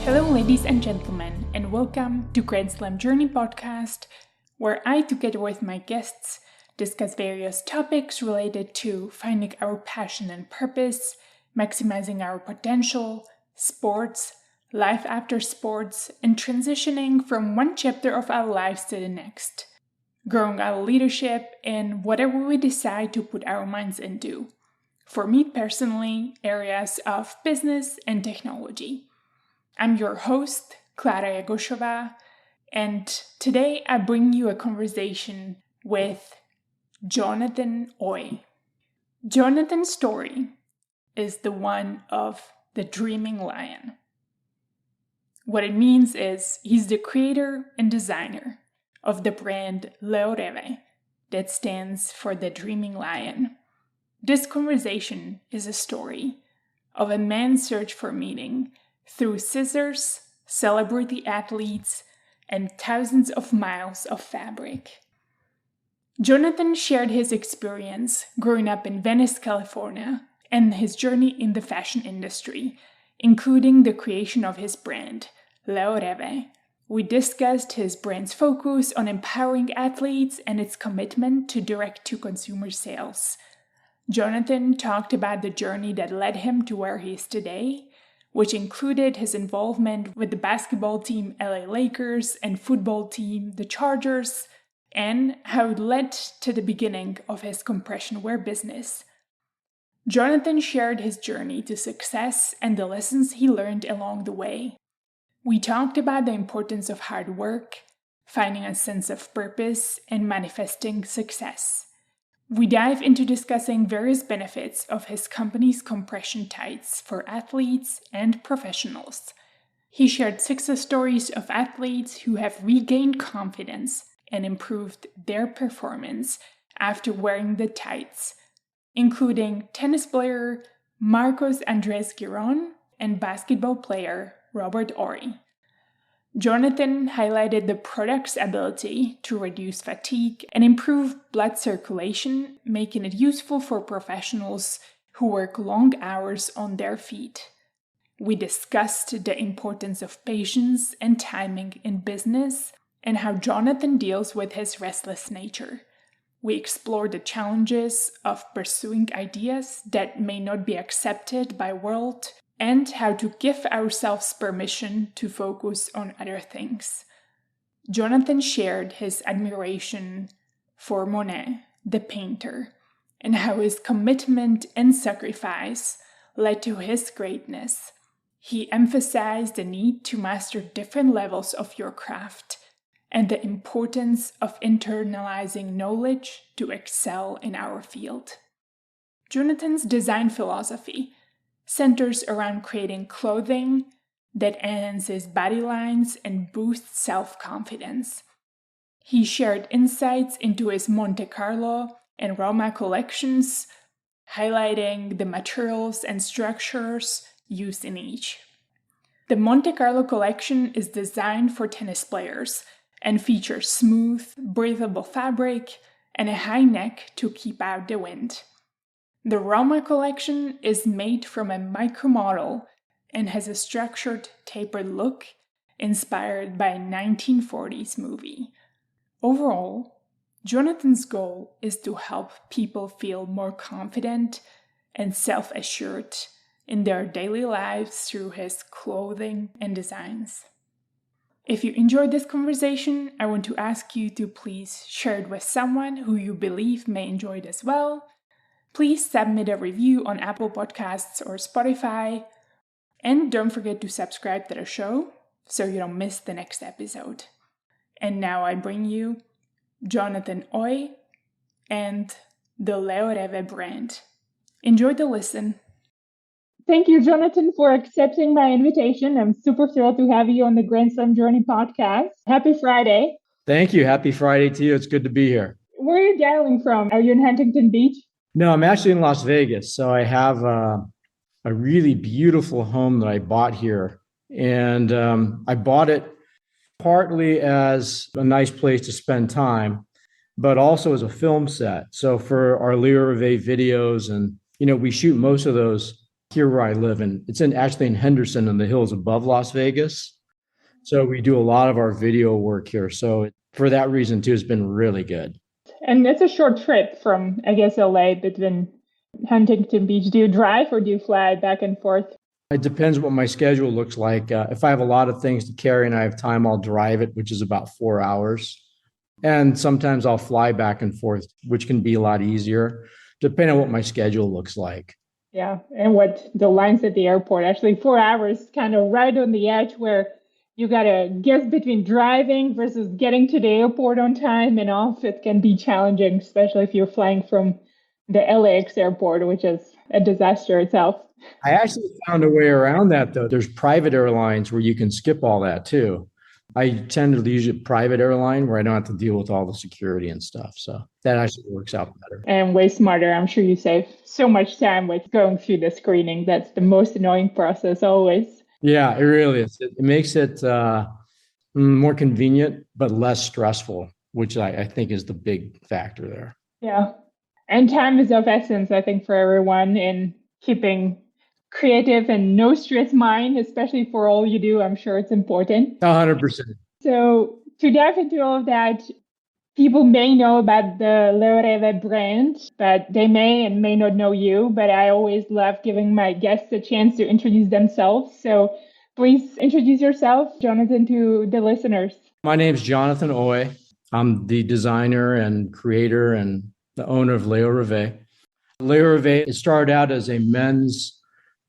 Hello, ladies and gentlemen, and welcome to Grand Slam Journey podcast, where I, together with my guests, discuss various topics related to finding our passion and purpose, maximizing our potential, sports, life after sports, and transitioning from one chapter of our lives to the next, growing our leadership in whatever we decide to put our minds into. For me personally, areas of business and technology. I'm your host, Klára Jagošová, and today I bring you a conversation with Jonathan Oy. Jonathan's story is the one of the dreaming lion. What it means is he's the creator and designer of the brand Leorêver, that stands for the dreaming lion. This conversation is a story of a man's search for meaning through scissors, celebrity athletes, and thousands of miles of fabric. Jonathan shared his experience growing up in Venice, California, and his journey in the fashion industry, including the creation of his brand, Leorêver. We discussed his brand's focus on empowering athletes and its commitment to direct-to-consumer sales. Jonathan talked about the journey that led him to where he is today, which included his involvement with the basketball team LA Lakers and football team the Chargers, and how it led to the beginning of his compression wear business. Jonathan shared his journey to success and the lessons he learned along the way. We talked about the importance of hard work, finding a sense of purpose, and manifesting success. We dive into discussing various benefits of his company's compression tights for athletes and professionals. He shared success stories of athletes who have regained confidence and improved their performance after wearing the tights, including tennis player Marcos Andrés Giron and basketball player Robert Horry. Jonathan highlighted the product's ability to reduce fatigue and improve blood circulation, making it useful for professionals who work long hours on their feet. We discussed the importance of patience and timing in business and how Jonathan deals with his restless nature. We explored the challenges of pursuing ideas that may not be accepted by the world, and how to give ourselves permission to focus on other things. Jonathan shared his admiration for Monet, the painter, and how his commitment and sacrifice led to his greatness. He emphasized the need to master different levels of your craft and the importance of internalizing knowledge to excel in our field. Jonathan's design philosophy centers around creating clothing that enhances body lines and boosts self-confidence. He shared insights into his Monte Carlo and Roma collections, highlighting the materials and structures used in each. The Monte Carlo collection is designed for tennis players and features smooth, breathable fabric and a high neck to keep out the wind. The Roma collection is made from a micromodel and has a structured, tapered look inspired by a 1940s movie. Overall, Jonathan's goal is to help people feel more confident and self-assured in their daily lives through his clothing and designs. If you enjoyed this conversation, I want to ask you to please share it with someone who you believe may enjoy it as well. Please submit a review on Apple Podcasts or Spotify. And don't forget to subscribe to the show so you don't miss the next episode. And now I bring you Jonathan Oy and the Leorêver brand. Enjoy the listen. Thank you, Jonathan, for accepting my invitation. I'm super thrilled to have you on the Grand Slam Journey podcast. Happy Friday. Thank you. Happy Friday to you. It's good to be here. Where are you dialing from? Are you in Huntington Beach? No, I'm actually in Las Vegas. So I have a really beautiful home that I bought here. And I bought it partly as a nice place to spend time, but also as a film set. So for our Leorêver videos, and we shoot most of those here where I live. And it's actually in Henderson in the hills above Las Vegas. So we do a lot of our video work here. So for that reason, too, it's been really good. And it's a short trip from, I guess, LA between Huntington Beach. Do you drive or do you fly back and forth? It depends what my schedule looks like. If I have a lot of things to carry and I have time, I'll drive it, which is about 4 hours. And sometimes I'll fly back and forth, which can be a lot easier, depending on what my schedule looks like. Yeah. And what the lines at the airport, actually 4 hours, kind of right on the edge where you got to guess between driving versus getting to the airport on time and off. It can be challenging, especially if you're flying from the LAX airport, which is a disaster itself. I actually found a way around that, though. There's private airlines where you can skip all that, too. I tend to use a private airline where I don't have to deal with all the security and stuff. So that actually works out better. And way smarter. I'm sure you save so much time with going through the screening. That's the most annoying process always. Yeah, it really is. It makes it more convenient, but less stressful, which I think is the big factor there. Yeah. And time is of essence, I think, for everyone in keeping creative and no stress mind, especially for all you do. I'm sure it's important. 100%. So to dive into all of that, people may know about the Leorêver brand, but they may and may not know you. But I always love giving my guests a chance to introduce themselves. So please introduce yourself, Jonathan, to the listeners. My name is Jonathan Oy. I'm the designer and creator and the owner of Leorêver. Leorêver, it started out as a men's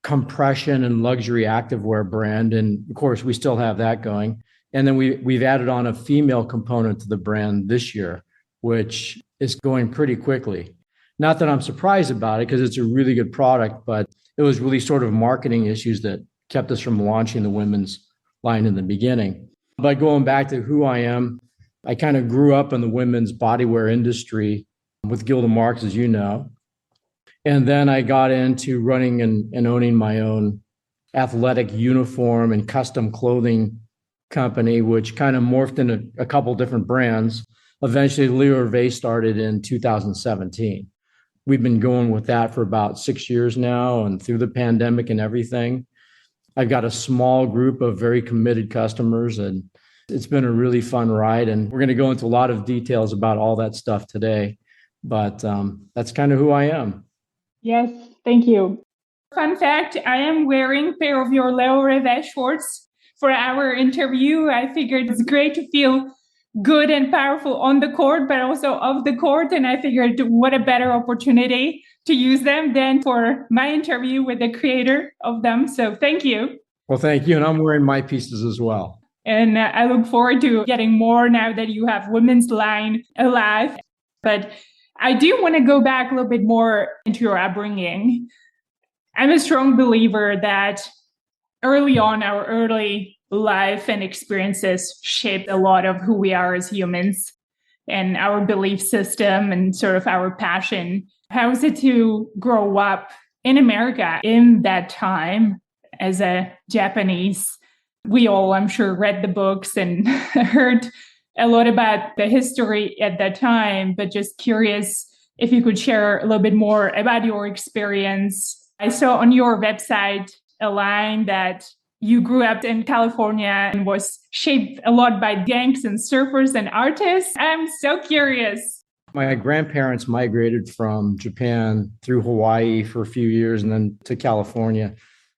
compression and luxury activewear brand. And of course, we still have that going. And then we've added on a female component to the brand this year, which is going pretty quickly. Not that I'm surprised about it because it's a really good product, but it was really sort of marketing issues that kept us from launching the women's line in the beginning. But going back to who I am, I kind of grew up in the women's bodywear industry with Gilda Marks, as you know. And then I got into running and owning my own athletic uniform and custom clothing company, which kind of morphed into a couple different brands. Eventually, Leorêver started in 2017. We've been going with that for about 6 years now, and through the pandemic and everything, I've got a small group of very committed customers, and it's been a really fun ride. And we're going to go into a lot of details about all that stuff today, but that's kind of who I am. Yes, thank you. Fun fact, I am wearing a pair of your Leorêver shorts for our interview. I figured it's great to feel good and powerful on the court, but also off the court. And I figured what a better opportunity to use them than for my interview with the creator of them. So thank you. Well, thank you. And I'm wearing my pieces as well. And I look forward to getting more now that you have women's line alive. But I do want to go back a little bit more into your upbringing. I'm a strong believer that early on, our early life and experiences shaped a lot of who we are as humans and our belief system and sort of our passion. How is it to grow up in America in that time as a Japanese? We all, I'm sure, read the books and heard a lot about the history at that time, but just curious if you could share a little bit more about your experience. I saw on your website a line that you grew up in California and was shaped a lot by gangs and surfers and artists. I'm so curious. My grandparents migrated from Japan through Hawaii for a few years and then to California.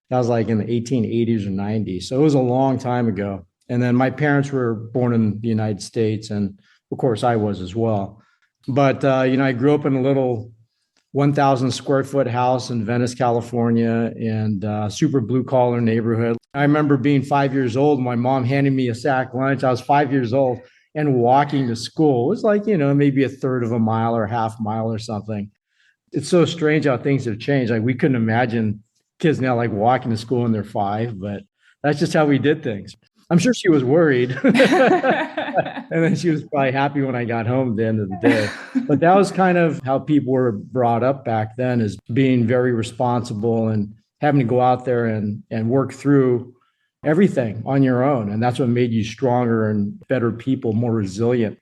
That was like in the 1880s or 90s. So it was a long time ago. And then my parents were born in the United States. And of course, I was as well. But, I grew up in a little 1,000 square foot house in Venice, California, and super blue collar neighborhood. I remember being 5 years old, my mom handed me a sack lunch. I was 5 years old and walking to school. It was like, maybe a third of a mile or half mile or something. It's so strange how things have changed. Like we couldn't imagine kids now like walking to school when they're 5, but that's just how we did things. I'm sure she was worried. And then she was probably happy when I got home at the end of the day. But that was kind of how people were brought up back then, as being very responsible and having to go out there and work through everything on your own. And that's what made you stronger and better people, more resilient.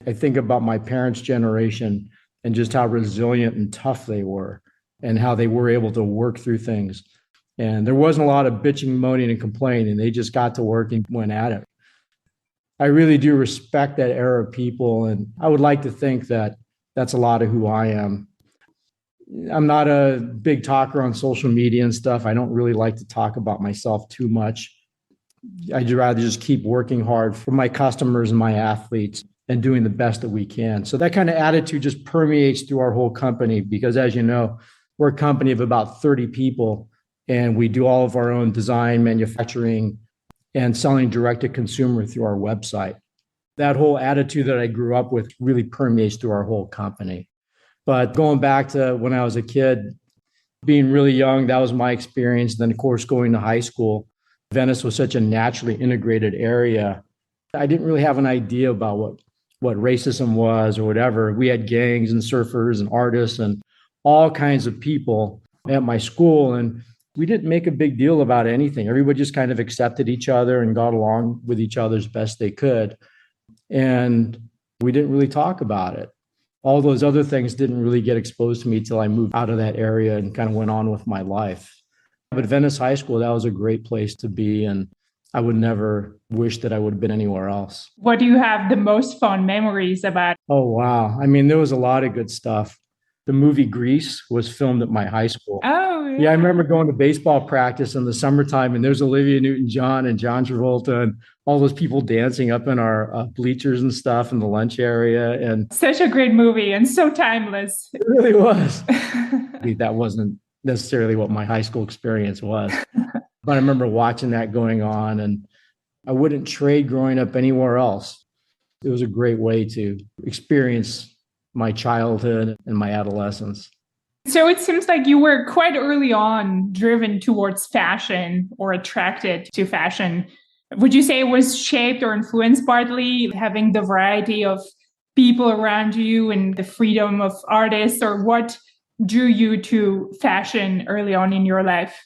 I think about my parents' generation and just how resilient and tough they were and how they were able to work through things. And there wasn't a lot of bitching, moaning, and complaining. They just got to work and went at it. I really do respect that era of people. And I would like to think that that's a lot of who I am. I'm not a big talker on social media and stuff. I don't really like to talk about myself too much. I'd rather just keep working hard for my customers and my athletes and doing the best that we can. So that kind of attitude just permeates through our whole company because, as you know, we're a company of about 30 people, and we do all of our own design, manufacturing, and selling direct to consumer through our website. That whole attitude that I grew up with really permeates through our whole company. But going back to when I was a kid, being really young, that was my experience. Then, of course, going to high school, Venice was such a naturally integrated area. I didn't really have an idea about what racism was or whatever. We had gangs and surfers and artists and all kinds of people at my school. And we didn't make a big deal about anything. Everybody just kind of accepted each other and got along with each other as best they could. And we didn't really talk about it. All those other things didn't really get exposed to me till I moved out of that area and kind of went on with my life. But Venice High School, that was a great place to be. And I would never wish that I would have been anywhere else. What do you have the most fond memories about? Oh, wow. I mean, there was a lot of good stuff. The movie Grease was filmed at my high school. Oh, Yeah, I remember going to baseball practice in the summertime, and there's Olivia Newton-John and John Travolta and all those people dancing up in our bleachers and stuff in the lunch area. And such a great movie and so timeless. It really was. That wasn't necessarily what my high school experience was. But I remember watching that going on, and I wouldn't trade growing up anywhere else. It was a great way to experience my childhood and my adolescence. So it seems like you were quite early on driven towards fashion or attracted to fashion. Would you say it was shaped or influenced partly having the variety of people around you and the freedom of artists, or what drew you to fashion early on in your life?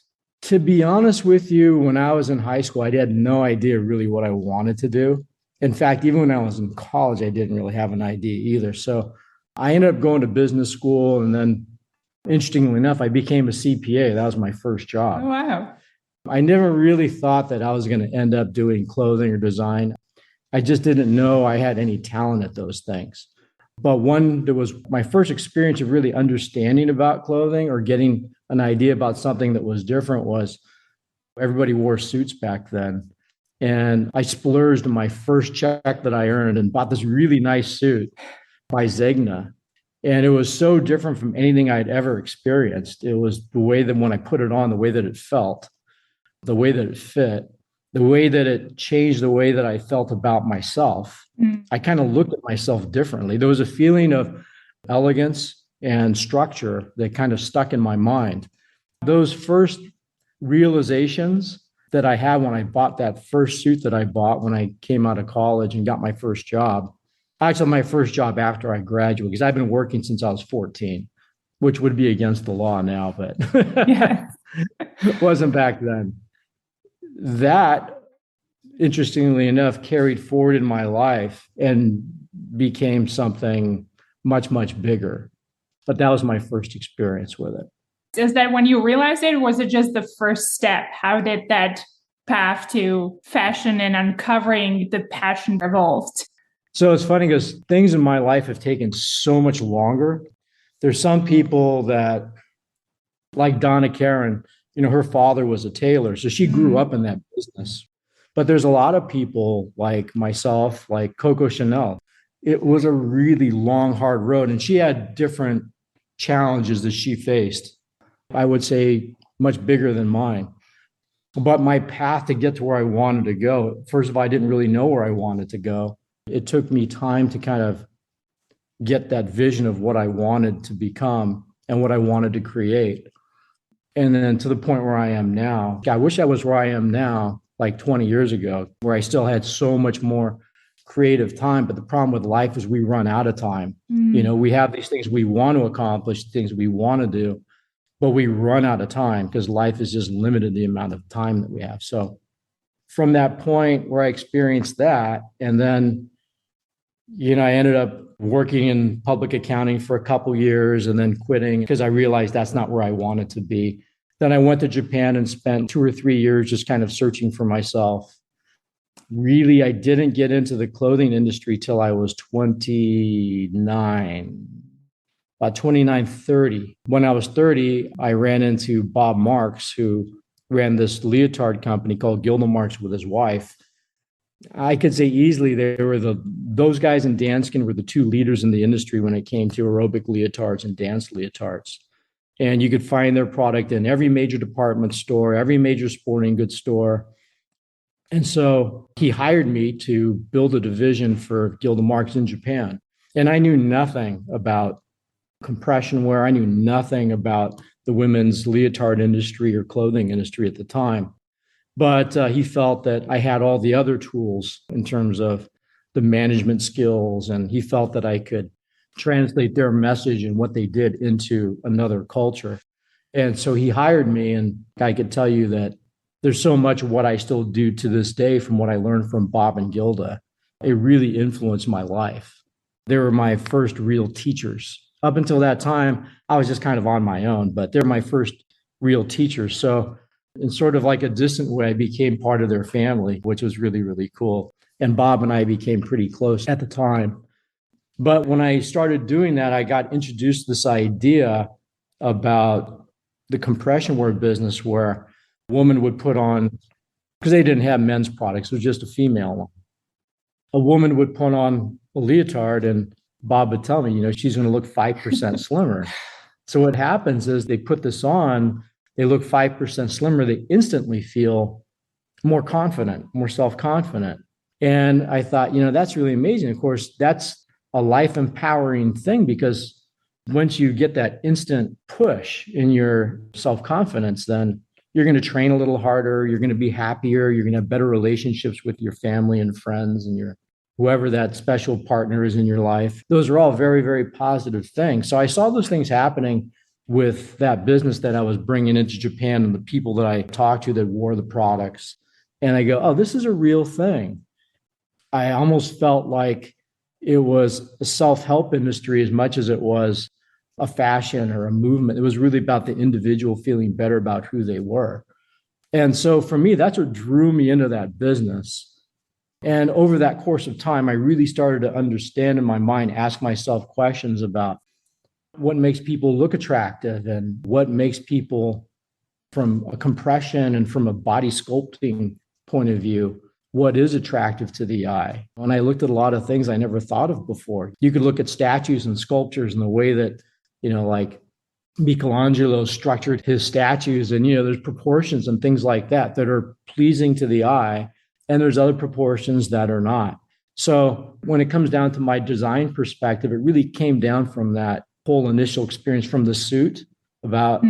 To be honest with you, when I was in high school, I had no idea really what I wanted to do. In fact, even when I was in college, I didn't really have an idea either. So I ended up going to business school, and then interestingly enough, I became a CPA. That was my first job. Oh, wow. I never really thought that I was going to end up doing clothing or design. I just didn't know I had any talent at those things. But that was my first experience of really understanding about clothing or getting an idea about something that was different was everybody wore suits back then. And I splurged on my first check that I earned and bought this really nice suit by Zegna. And it was so different from anything I'd ever experienced. It was the way that when I put it on, the way that it felt, the way that it fit, the way that it changed the way that I felt about myself. I kind of looked at myself differently. There was a feeling of elegance and structure that kind of stuck in my mind. Those first realizations that I had when I bought that first suit that I bought when I came out of college and got my first job, actually my first job after I graduated, because I've been working since I was 14, which would be against the law now, but it wasn't back then. That, interestingly enough, carried forward in my life and became something much, much bigger. But that was my first experience with it. Is that when you realized it, or was it just the first step? How did that path to fashion and uncovering the passion evolved? So it's funny because things in my life have taken so much longer. There's some people that, like Donna Karen, her father was a tailor, so she grew up in that business. But there's a lot of people like myself, like Coco Chanel. It was a really long, hard road, and she had different challenges that she faced. I would say much bigger than mine. But my path to get to where I wanted to go, first of all, I didn't really know where I wanted to go. It took me time to kind of get that vision of what I wanted to become and what I wanted to create. And then to the point where I am now, I wish I was where I am now, like 20 years ago, where I still had so much more creative time. But the problem with life is we run out of time. We have these things we want to accomplish, things we want to do, but we run out of time because life is just limited the amount of time that we have. So from that point where I experienced that, and then, I ended up working in public accounting for a couple years and then quitting because I realized that's not where I wanted to be. Then I went to Japan and spent 2 or 3 years just kind of searching for myself. Really, I didn't get into the clothing industry till I was 29, about 29, 30. When I was 30, I ran into Bob Marks, who ran this leotard company called Gilda Marks with his wife. I could say easily those guys in Danskin were the two leaders in the industry when it came to aerobic leotards and dance leotards. And you could find their product in every major department store, every major sporting goods store. And so he hired me to build a division for Gilda Marks in Japan. And I knew nothing about compression wear. I knew nothing about the women's leotard industry or clothing industry at the time. But he felt that I had all the other tools in terms of the management skills, and he felt that I could translate their message and what they did into another culture. And so he hired me, and I could tell you that there's so much of what I still do to this day from what I learned from Bob and Gilda. It really influenced my life. They were my first real teachers. Up until that time, I was just kind of on my own, but they're my first real teachers. So in sort of like a distant way, I became part of their family, which was really, really cool. And Bob and I became pretty close at the time. But when I started doing that, I got introduced to this idea about the compression wear business where a woman would put on, because they didn't have men's products, it was just a female one. A woman would put on a leotard and Bob would tell me, she's going to look 5% slimmer. So what happens is they put this on, they look 5% slimmer, they instantly feel more confident, more self-confident. And I thought, that's really amazing. Of course, that's a life empowering thing, because once you get that instant push in your self-confidence, then you're going to train a little harder, you're going to be happier, you're going to have better relationships with your family and friends and your whoever that special partner is in your life. Those are all very, very positive things. So I saw those things happening with that business that I was bringing into Japan and the people that I talked to that wore the products. And I go, oh, this is a real thing. I almost felt like it was a self-help industry as much as it was a fashion or a movement. It was really about the individual feeling better about who they were. And so for me, that's what drew me into that business. And over that course of time, I really started to understand in my mind, ask myself questions about what makes people look attractive and what makes people, from a compression and from a body sculpting point of view, what is attractive to the eye. When I looked at a lot of things I never thought of before, you could look at statues and sculptures and the way that, like Michelangelo structured his statues, and, there's proportions and things like that that are pleasing to the eye, and there's other proportions that are not. So when it comes down to my design perspective, it really came down from that whole initial experience from the suit about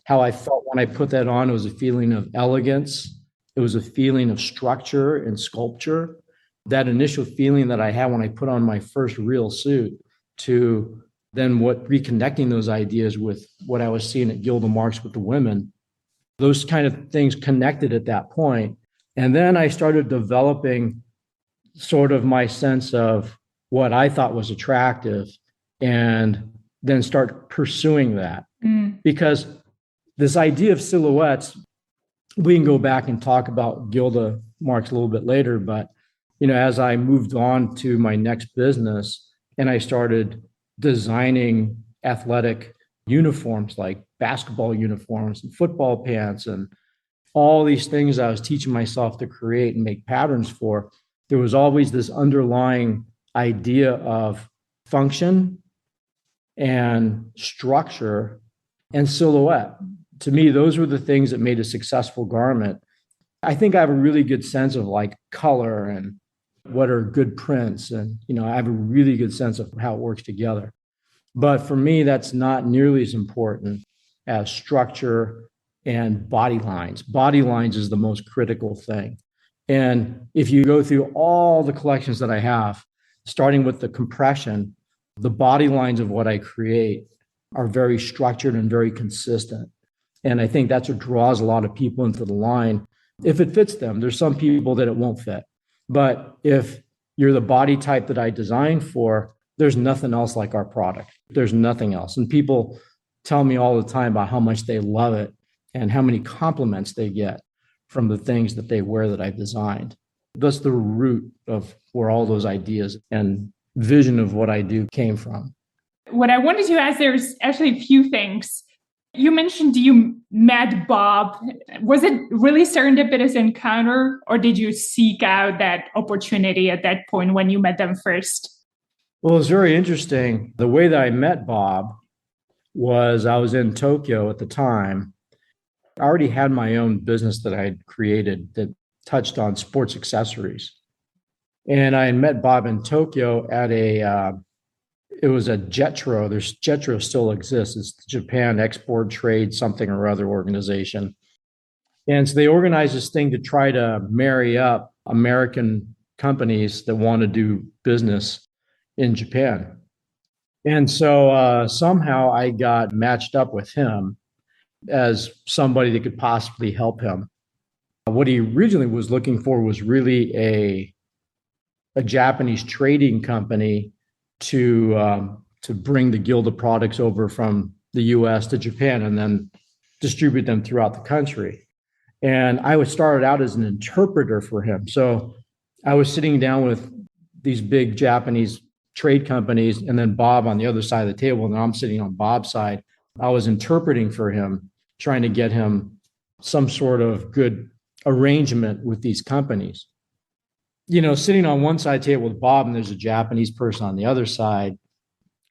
how I felt when I put that on. It was a feeling of elegance. It was a feeling of structure and sculpture. That initial feeling that I had when I put on my first real suit, to then reconnecting those ideas with what I was seeing at Gilda Marks with the women, those kind of things connected at that point. And then I started developing sort of my sense of what I thought was attractive, and then start pursuing that. Because this idea of silhouettes, we can go back and talk about Gilda Marks a little bit later, but as I moved on to my next business and I started designing athletic uniforms like basketball uniforms and football pants and all these things I was teaching myself to create and make patterns for, there was always this underlying idea of function and structure and silhouette. To me, those were the things that made a successful garment. I think I have a really good sense of like color and what are good prints. And, I have a really good sense of how it works together. But for me, that's not nearly as important as structure and body lines. Body lines is the most critical thing. And if you go through all the collections that I have, starting with the compression, the body lines of what I create are very structured and very consistent. And I think that's what draws a lot of people into the line. If it fits them, there's some people that it won't fit. But if you're the body type that I designed for, there's nothing else like our product. There's nothing else. And people tell me all the time about how much they love it. and how many compliments they get from the things that they wear that I've designed. That's the root of where all those ideas and vision of what I do came from. What I wanted to ask, there's actually a few things. You mentioned you met Bob. Was it really serendipitous encounter, or did you seek out that opportunity at that point when you met them first? Well, it's very interesting. The way that I met Bob was I was in Tokyo at the time. I already had my own business that I had created that touched on sports accessories. And I had met Bob in Tokyo at it was a JETRO. JETRO still exists. It's the Japan Export Trade something or other organization. And so they organized this thing to try to marry up American companies that want to do business in Japan. And so somehow I got matched up with him as somebody that could possibly help him. What he originally was looking for was really a Japanese trading company to bring the Gilda products over from the US to Japan and then distribute them throughout the country. And I was started out as an interpreter for him. So I was sitting down with these big Japanese trade companies and then Bob on the other side of the table, and I'm sitting on Bob's side. I was interpreting for him, trying to get him some sort of good arrangement with these companies. You know, sitting on one side table with Bob and there's a Japanese person on the other side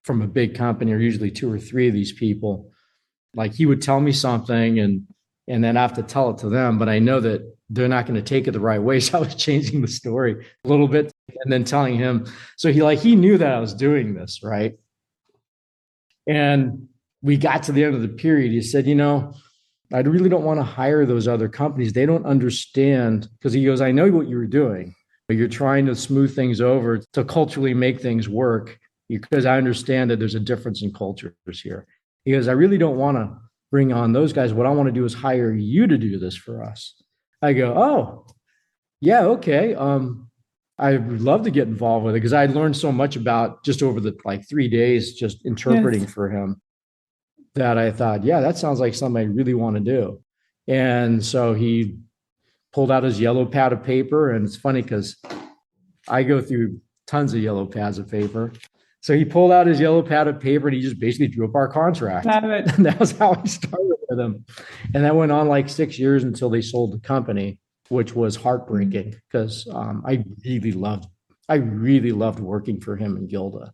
from a big company, or usually two or three of these people. Like he would tell me something and then I have to tell it to them, but I know that they're not going to take it the right way. So I was changing the story a little bit and then telling him. So he knew that I was doing this, right? And we got to the end of the period. He said, I really don't want to hire those other companies. They don't understand, because he goes, I know what you were doing, but you're trying to smooth things over to culturally make things work, because I understand that there's a difference in cultures here. He goes, I really don't want to bring on those guys. What I want to do is hire you to do this for us. I go, oh, yeah, okay. I would love to get involved with it, because I learned so much about just over the 3 days, just interpreting for him, that I thought, yeah, that sounds like something I really want to do. And so he pulled out his yellow pad of paper. And it's funny because I go through tons of yellow pads of paper. So he pulled out his yellow pad of paper and he just basically drew up our contract. And that was how I started with him. And that went on 6 years until they sold the company, which was heartbreaking, because I really loved working for him and Gilda.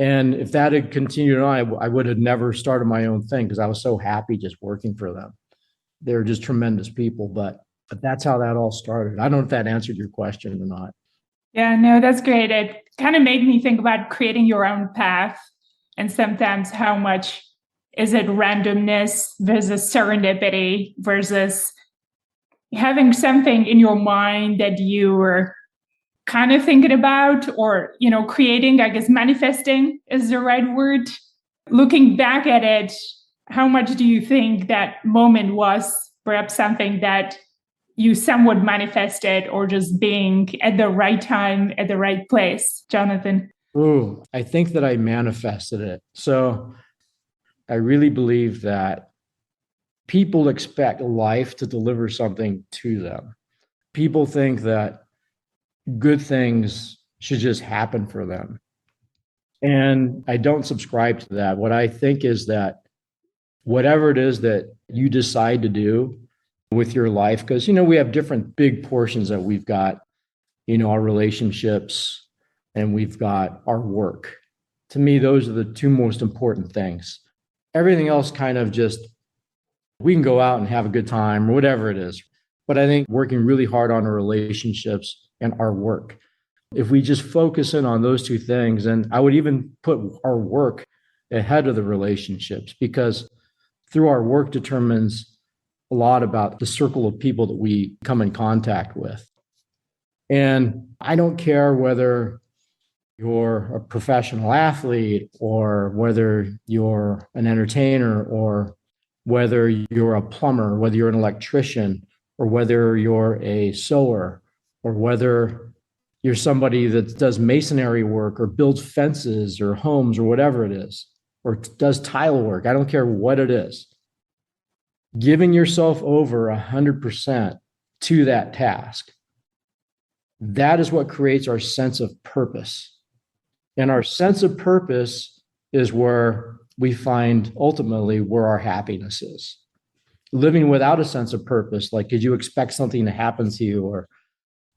And if that had continued on, I would have never started my own thing, because I was so happy just working for them. They're just tremendous people, but that's how that all started. I don't know if that answered your question or not. Yeah, no, that's great. It kind of made me think about creating your own path, and sometimes how much is it randomness versus serendipity versus having something in your mind that you were kind of thinking about, or, creating, I guess manifesting is the right word. Looking back at it, how much do you think that moment was perhaps something that you somewhat manifested, or just being at the right time, at the right place, Jonathan? Ooh, I think that I manifested it. So I really believe that people expect life to deliver something to them. People think that good things should just happen for them. And I don't subscribe to that. What I think is that whatever it is that you decide to do with your life, because, we have different big portions that we've got, our relationships and we've got our work. To me, those are the two most important things. Everything else kind of just, we can go out and have a good time or whatever it is. But I think working really hard on our relationships and our work, if we just focus in on those two things, and I would even put our work ahead of the relationships, because through our work determines a lot about the circle of people that we come in contact with. And I don't care whether you're a professional athlete, or whether you're an entertainer, or whether you're a plumber, whether you're an electrician, or whether you're a sewer, or whether you're somebody that does masonry work or builds fences or homes or whatever it is, or does tile work. I don't care what it is. giving yourself over 100% to that task. That is what creates our sense of purpose. And our sense of purpose is where we find ultimately where our happiness is. Living without a sense of purpose, like, did you expect something to happen to you, or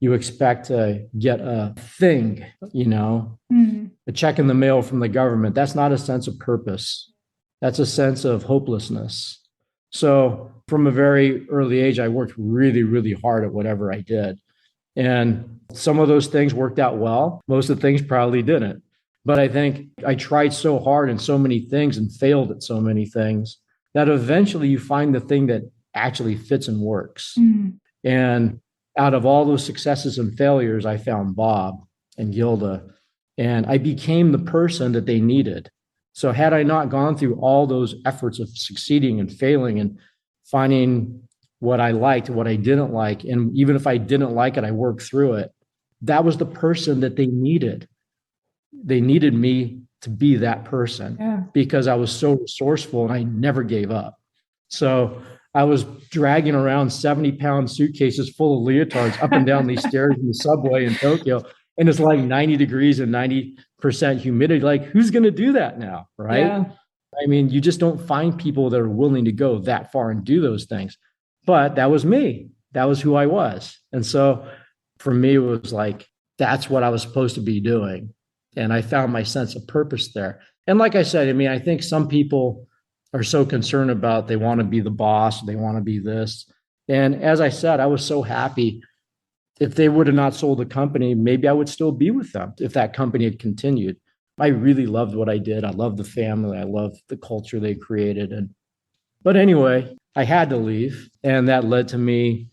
you expect to get a thing, a check in the mail from the government? That's not a sense of purpose. That's a sense of hopelessness. So from a very early age, I worked really, really hard at whatever I did. And some of those things worked out well. Most of the things probably didn't. But I think I tried so hard in so many things and failed at so many things that eventually you find the thing that actually fits and works. And out of all those successes and failures, I found Bob and Gilda, and I became the person that they needed. So had I not gone through all those efforts of succeeding and failing and finding what I liked, what I didn't like, and even if I didn't like it, I worked through it, that was the person that they needed. They needed me to be that person because I was so resourceful and I never gave up. So I was dragging around 70-pound suitcases full of leotards up and down these stairs in the subway in Tokyo. And it's like 90 degrees and 90% humidity. Like, who's going to do that now? Right. Yeah. I mean, you just don't find people that are willing to go that far and do those things. But that was me. That was who I was. And so for me, it was like, that's what I was supposed to be doing. And I found my sense of purpose there. And like I said, I mean, I think some people are so concerned about, they want to be the boss, they want to be this. And as I said, I was so happy. If they would have not sold the company, maybe I would still be with them if that company had continued. I really loved what I did. I loved the family. I loved the culture they created. But anyway, I had to leave. And that led to me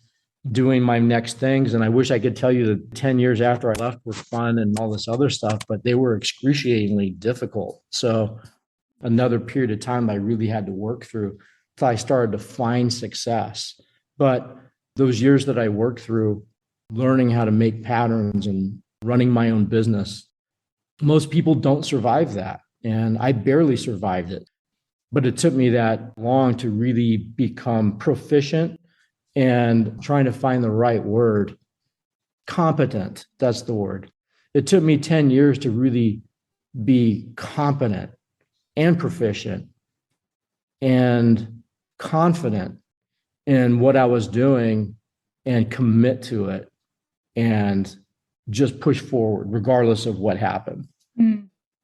doing my next things. And I wish I could tell you that 10 years after I left were fun and all this other stuff, but they were excruciatingly difficult. So another period of time I really had to work through until I started to find success. But those years that I worked through, learning how to make patterns and running my own business, most people don't survive that. And I barely survived it. But it took me that long to really become proficient and trying to find the right word. Competent, that's the word. It took me 10 years to really be competent and proficient and confident in what I was doing and commit to it and just push forward regardless of what happened.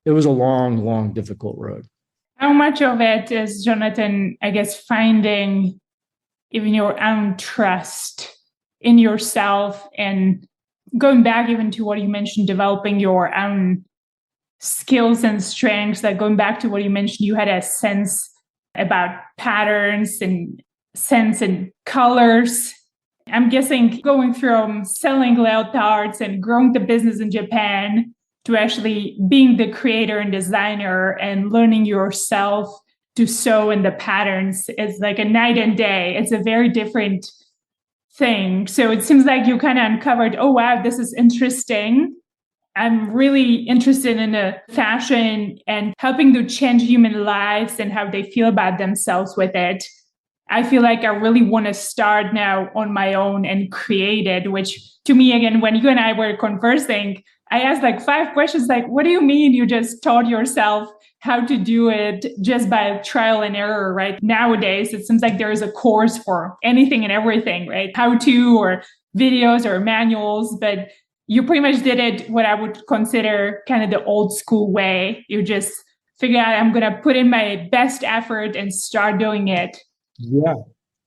It was a long, long, difficult road. How much of it is, Jonathan, I guess, finding even your own trust in yourself and going back even to what you mentioned, developing your own skills and strengths, like going back to what you mentioned, you had a sense about patterns and sense and colors. I'm guessing going from selling leotards and growing the business in Japan to actually being the creator and designer and learning yourself to sew in the patterns is like a night and day. It's a very different thing. So it seems like you kind of uncovered, oh, wow, this is interesting. I'm really interested in the fashion and helping to change human lives and how they feel about themselves with it. I feel like I really want to start now on my own and create it, which to me, again, when you and I were conversing, I asked like 5 questions, like, what do you mean you just taught yourself how to do it just by trial and error, right? Nowadays, it seems like there is a course for anything and everything, right? How to, or videos or manuals, but you pretty much did it what I would consider kind of the old school way. You just figure out, I'm going to put in my best effort and start doing it. Yeah.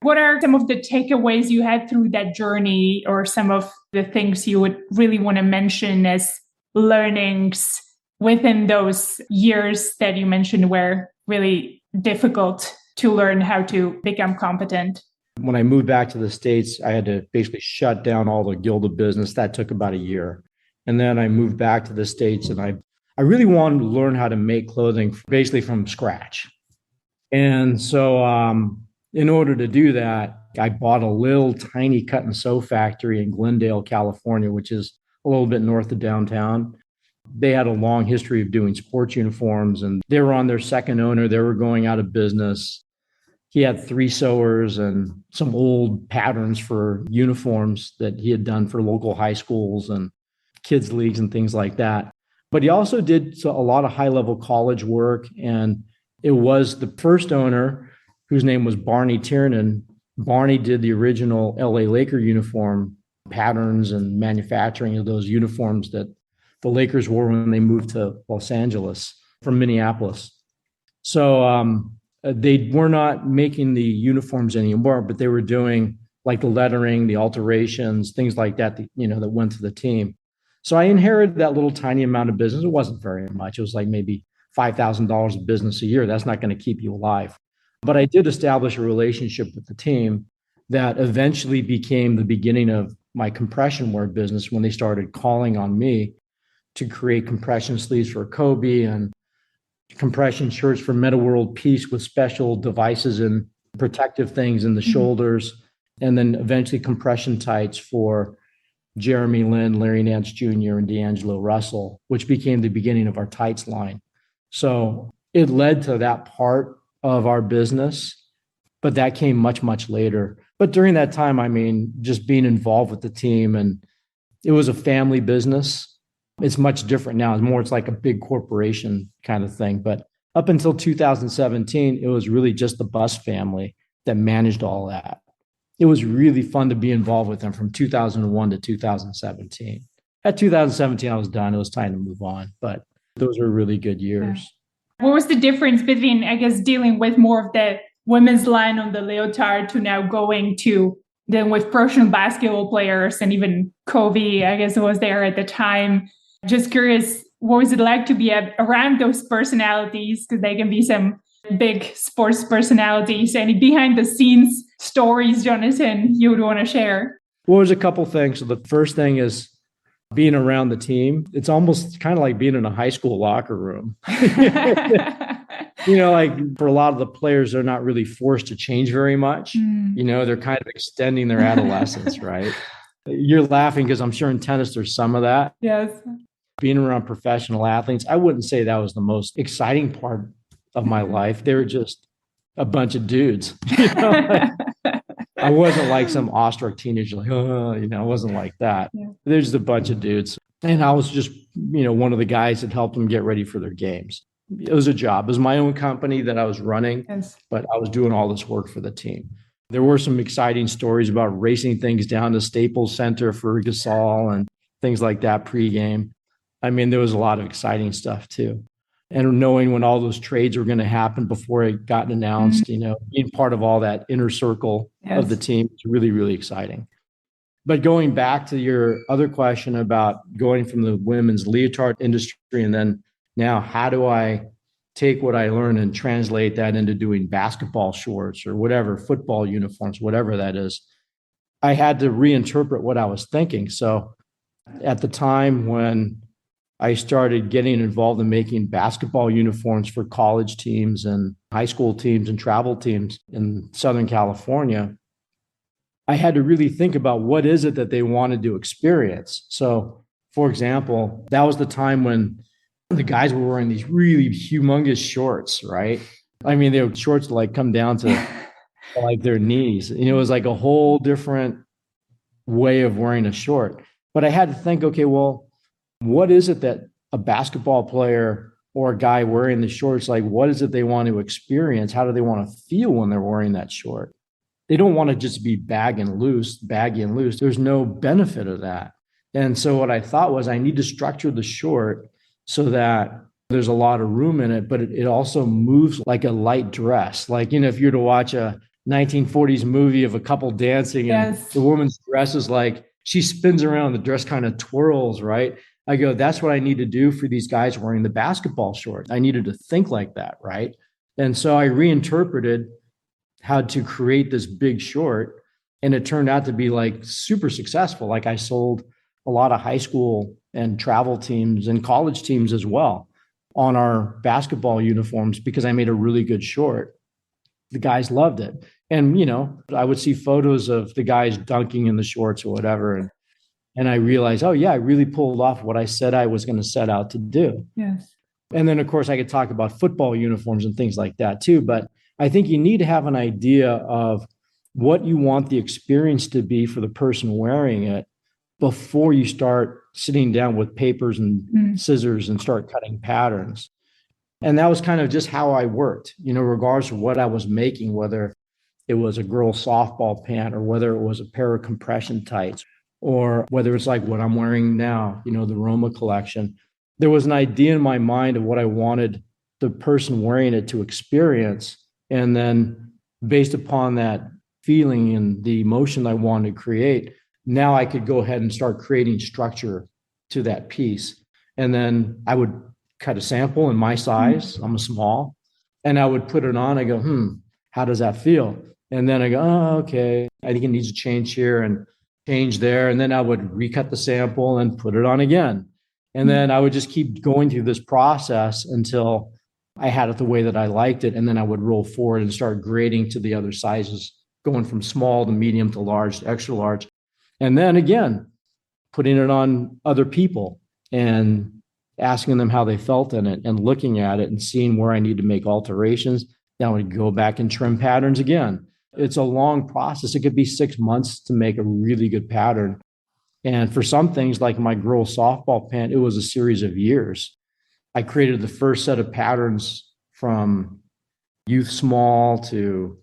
What are some of the takeaways you had through that journey, or some of the things you would really want to mention as learnings within those years that you mentioned were really difficult to learn how to become competent? When I moved back to the States, I had to basically shut down all the Gilda business. That took about a year. And then I moved back to the States and I really wanted to learn how to make clothing basically from scratch. And so in order to do that, I bought a little tiny cut and sew factory in Glendale, California, which is a little bit north of downtown. They had a long history of doing sports uniforms and they were on their second owner. They were going out of business. he had 3 sewers and some old patterns for uniforms that he had done for local high schools and kids leagues and things like that. But he also did a lot of high-level college work. And it was the first owner, whose name was Barney Tiernan. Barney did the original LA Laker uniform patterns and manufacturing of those uniforms that the Lakers wore when they moved to Los Angeles from Minneapolis. So they were not making the uniforms anymore, but they were doing like the lettering, the alterations, things like that, that went to the team. So I inherited that little tiny amount of business. It wasn't very much. It was like maybe $5,000 of business a year. That's not going to keep you alive. But I did establish a relationship with the team that eventually became the beginning of my compression wear business when they started calling on me to create compression sleeves for Kobe and compression shirts for Meta World Peace with special devices and protective things in the shoulders, and then eventually compression tights for Jeremy Lin, Larry Nance Jr., and D'Angelo Russell, which became the beginning of our tights line. So it led to that part of our business, but that came much, much later. But during that time, I mean, just being involved with the team, and it was a family business. It's much different now. It's like a big corporation kind of thing. But up until 2017, it was really just the Bus family that managed all that. It was really fun to be involved with them from 2001 to 2017. At 2017, I was done. It was time to move on. But those were really good years. What was the difference between, I guess, dealing with more of the women's line on the leotard to now going to dealing with professional basketball players, and even Kobe, I guess, was there at the time? Just curious, what was it like to be around those personalities? Because they can be some big sports personalities. Any behind the scenes stories, Jonathan, you would want to share? Well, there's a couple things. So the first thing is being around the team. It's almost kind of like being in a high school locker room. Like for a lot of the players, they're not really forced to change very much. They're kind of extending their adolescence, right? You're laughing because I'm sure in tennis, there's some of that. Yes. Being around professional athletes, I wouldn't say that was the most exciting part of my life. They were just a bunch of dudes. I wasn't like some awestruck teenager, like, I wasn't like that. Yeah. There's just a bunch of dudes. And I was just, one of the guys that helped them get ready for their games. It was a job. It was my own company that I was running, but I was doing all this work for the team. There were some exciting stories about racing things down to Staples Center for Gasol and things like that pregame. I mean, there was a lot of exciting stuff too. And knowing when all those trades were going to happen before it got announced, being part of all that inner circle of the team is really, really exciting. But going back to your other question about going from the women's leotard industry and then now, how do I take what I learned and translate that into doing basketball shorts or whatever, football uniforms, whatever that is? I had to reinterpret what I was thinking. So at the time when I started getting involved in making basketball uniforms for college teams and high school teams and travel teams in Southern California, I had to really think about what is it that they wanted to experience. So, for example, that was the time when the guys were wearing these really humongous shorts, right? I mean, they were shorts to like come down to like their knees. It was like a whole different way of wearing a short. But I had to think, okay, well, what is it that a basketball player or a guy wearing the shorts, like what is it they want to experience? How do they want to feel when they're wearing that short? They don't want to just be baggy and loose. There's no benefit of that. And so what I thought was I need to structure the short so that there's a lot of room in it, but it also moves like a light dress. Like, if you were to watch a 1940s movie of a couple dancing and the woman's dress is like, she spins around, the dress kind of twirls, right? I go, that's what I need to do for these guys wearing the basketball shorts. I needed to think like that, right? And so I reinterpreted how to create this big short, and it turned out to be like super successful. Like I sold a lot of high school and travel teams and college teams as well on our basketball uniforms because I made a really good short. The guys loved it. And, I would see photos of the guys dunking in the shorts or whatever. And I realized, oh yeah, I really pulled off what I said I was going to set out to do. Yes. And then of course I could talk about football uniforms and things like that too. But I think you need to have an idea of what you want the experience to be for the person wearing it before you start sitting down with papers and scissors and start cutting patterns. And that was kind of just how I worked, regardless of what I was making, whether it was a girl's softball pant or whether it was a pair of compression tights or whether it's like what I'm wearing now, the Roma collection. There was an idea in my mind of what I wanted the person wearing it to experience. And then based upon that feeling and the emotion I wanted to create, now I could go ahead and start creating structure to that piece. And then I would cut a sample in my size. I'm a small. And I would put it on. I go, how does that feel? And then I go, oh, okay. I think it needs to change here and change there. And then I would recut the sample and put it on again. And then I would just keep going through this process until I had it the way that I liked it. And then I would roll forward and start grading to the other sizes, going from small to medium to large to extra large. And then again, putting it on other people and asking them how they felt in it and looking at it and seeing where I need to make alterations. Then I would go back and trim patterns again. It's a long process. It could be 6 months to make a really good pattern. And for some things like my girl softball pant, it was a series of years. I created the first set of patterns from youth small to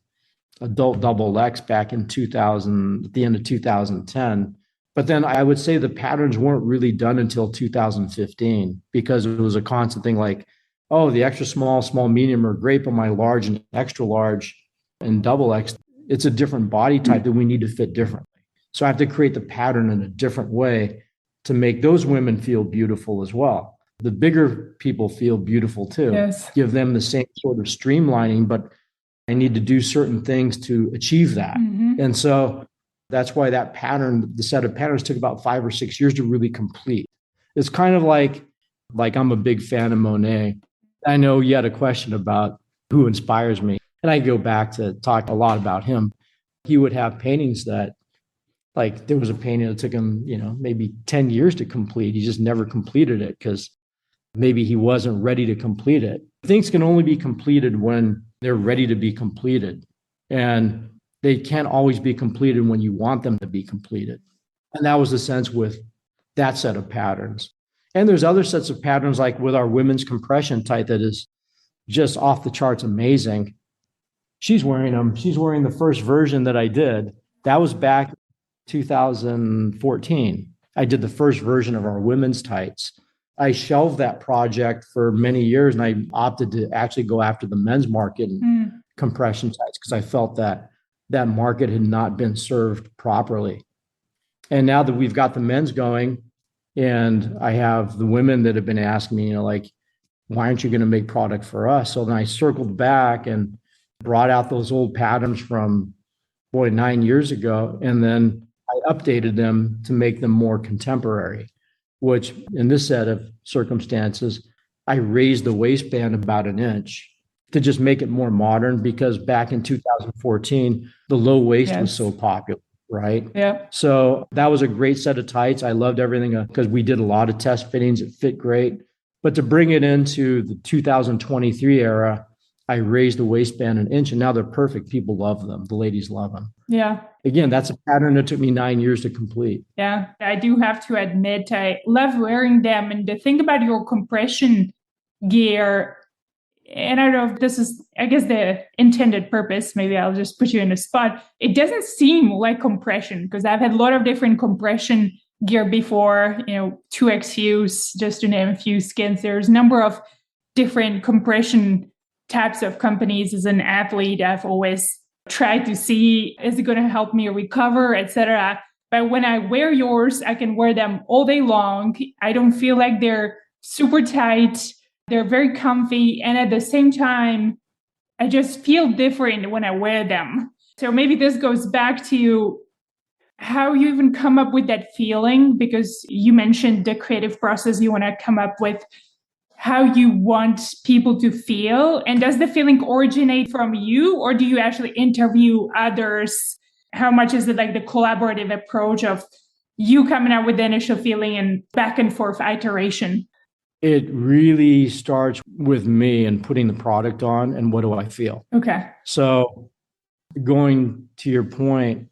adult double X back in 2000, at the end of 2010. But then I would say the patterns weren't really done until 2015 because it was a constant thing like, oh, the extra small, small, medium are great, but my large and extra large and double X, it's a different body type that we need to fit differently. So I have to create the pattern in a different way to make those women feel beautiful as well. The bigger people feel beautiful too. Yes. Give them the same sort of streamlining, but I need to do certain things to achieve that. And so that's why that pattern, the set of patterns took about 5 or 6 years to really complete. It's kind of like I'm a big fan of Monet. I know you had a question about who inspires me. And I go back to talk a lot about him. He would have paintings that, like there was a painting that took him, maybe 10 years to complete. He just never completed it because maybe he wasn't ready to complete it. Things can only be completed when they're ready to be completed. And they can't always be completed when you want them to be completed. And that was the sense with that set of patterns. And there's other sets of patterns like with our women's compression tight that is just off the charts amazing. She's wearing them. She's wearing the first version that I did. That was back 2014. I did the first version of our women's tights. I shelved that project for many years and I opted to actually go after the men's market and compression tights because I felt that that market had not been served properly. And now that we've got the men's going and I have the women that have been asking me, like, why aren't you going to make product for us? So then I circled back and brought out those old patterns from 9 years ago. And then I updated them to make them more contemporary, which in this set of circumstances, I raised the waistband about an inch to just make it more modern because back in 2014, the low waist was so popular, right? Yeah. So that was a great set of tights. I loved everything because we did a lot of test fittings. It fit great. But to bring it into the 2023 era, I raised the waistband an inch and now they're perfect. People love them. The ladies love them. Yeah. Again, that's a pattern that took me 9 years to complete. Yeah. I do have to admit, I love wearing them. And the thing about your compression gear, and I don't know if this is, I guess, the intended purpose. Maybe I'll just put you in a spot. It doesn't seem like compression because I've had a lot of different compression gear before, 2XUs, just to name a few skins. There's a number of different compression types of companies. As an athlete, I've always tried to see, is it going to help me recover, etc. But when I wear yours, I can wear them all day long. I don't feel like they're super tight. They're very comfy. And at the same time, I just feel different when I wear them. So maybe this goes back to how you even come up with that feeling, because you mentioned the creative process. You want to come up with how you want people to feel. And does the feeling originate from you, or do you actually interview others? How much is it like the collaborative approach of you coming up with the initial feeling and back and forth iteration? It really starts with me and putting the product on and what do I feel. Okay. So going to your point,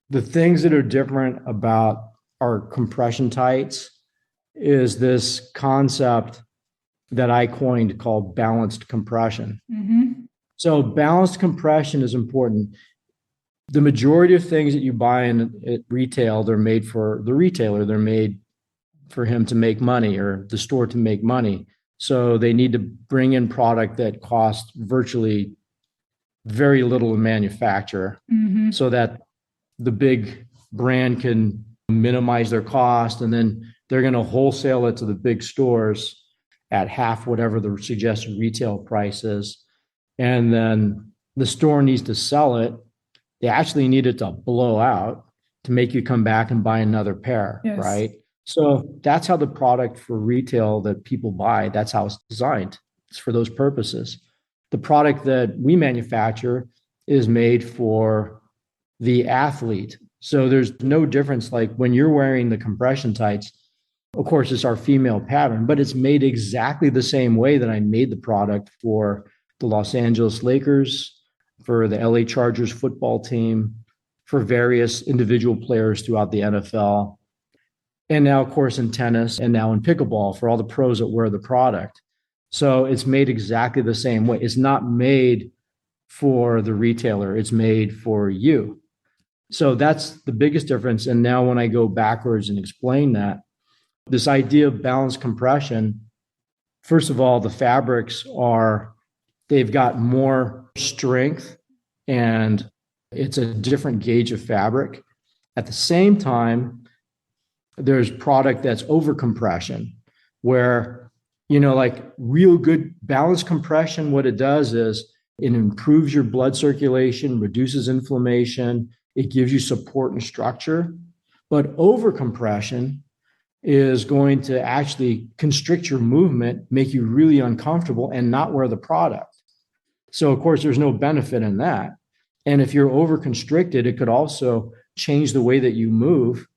the things that are different about our compression tights is this concept that I coined called balanced compression. Mm-hmm. So balanced compression is important. The majority of things that you buy at retail, they're made for the retailer. They're made for him to make money or the store to make money. So they need to bring in product that costs virtually very little to manufacture so that the big brand can minimize their cost, and then they're going to wholesale it to the big stores at half whatever the suggested retail price is. And then the store needs to sell it. They actually need it to blow out to make you come back and buy another pair, Yes. right? So that's how the product for retail that people buy, that's how it's designed. It's for those purposes. The product that we manufacture is made for the athlete. So there's no difference. Like when you're wearing the compression tights, of course, it's our female pattern, but it's made exactly the same way that I made the product for the Los Angeles Lakers, for the LA Chargers football team, for various individual players throughout the NFL. And now, of course, in tennis and now in pickleball for all the pros that wear the product. So it's made exactly the same way. It's not made for the retailer. It's made for you. So that's the biggest difference. And now when I go backwards and explain that, this idea of balanced compression, first of all, the fabrics they've got more strength and it's a different gauge of fabric. At the same time, there's product that's over compression where, like real good balanced compression, what it does is it improves your blood circulation, reduces inflammation, it gives you support and structure. But over compression is going to actually constrict your movement, make you really uncomfortable and not wear the product. So of course, there's no benefit in that. And if you're over constricted, it could also change the way that you move.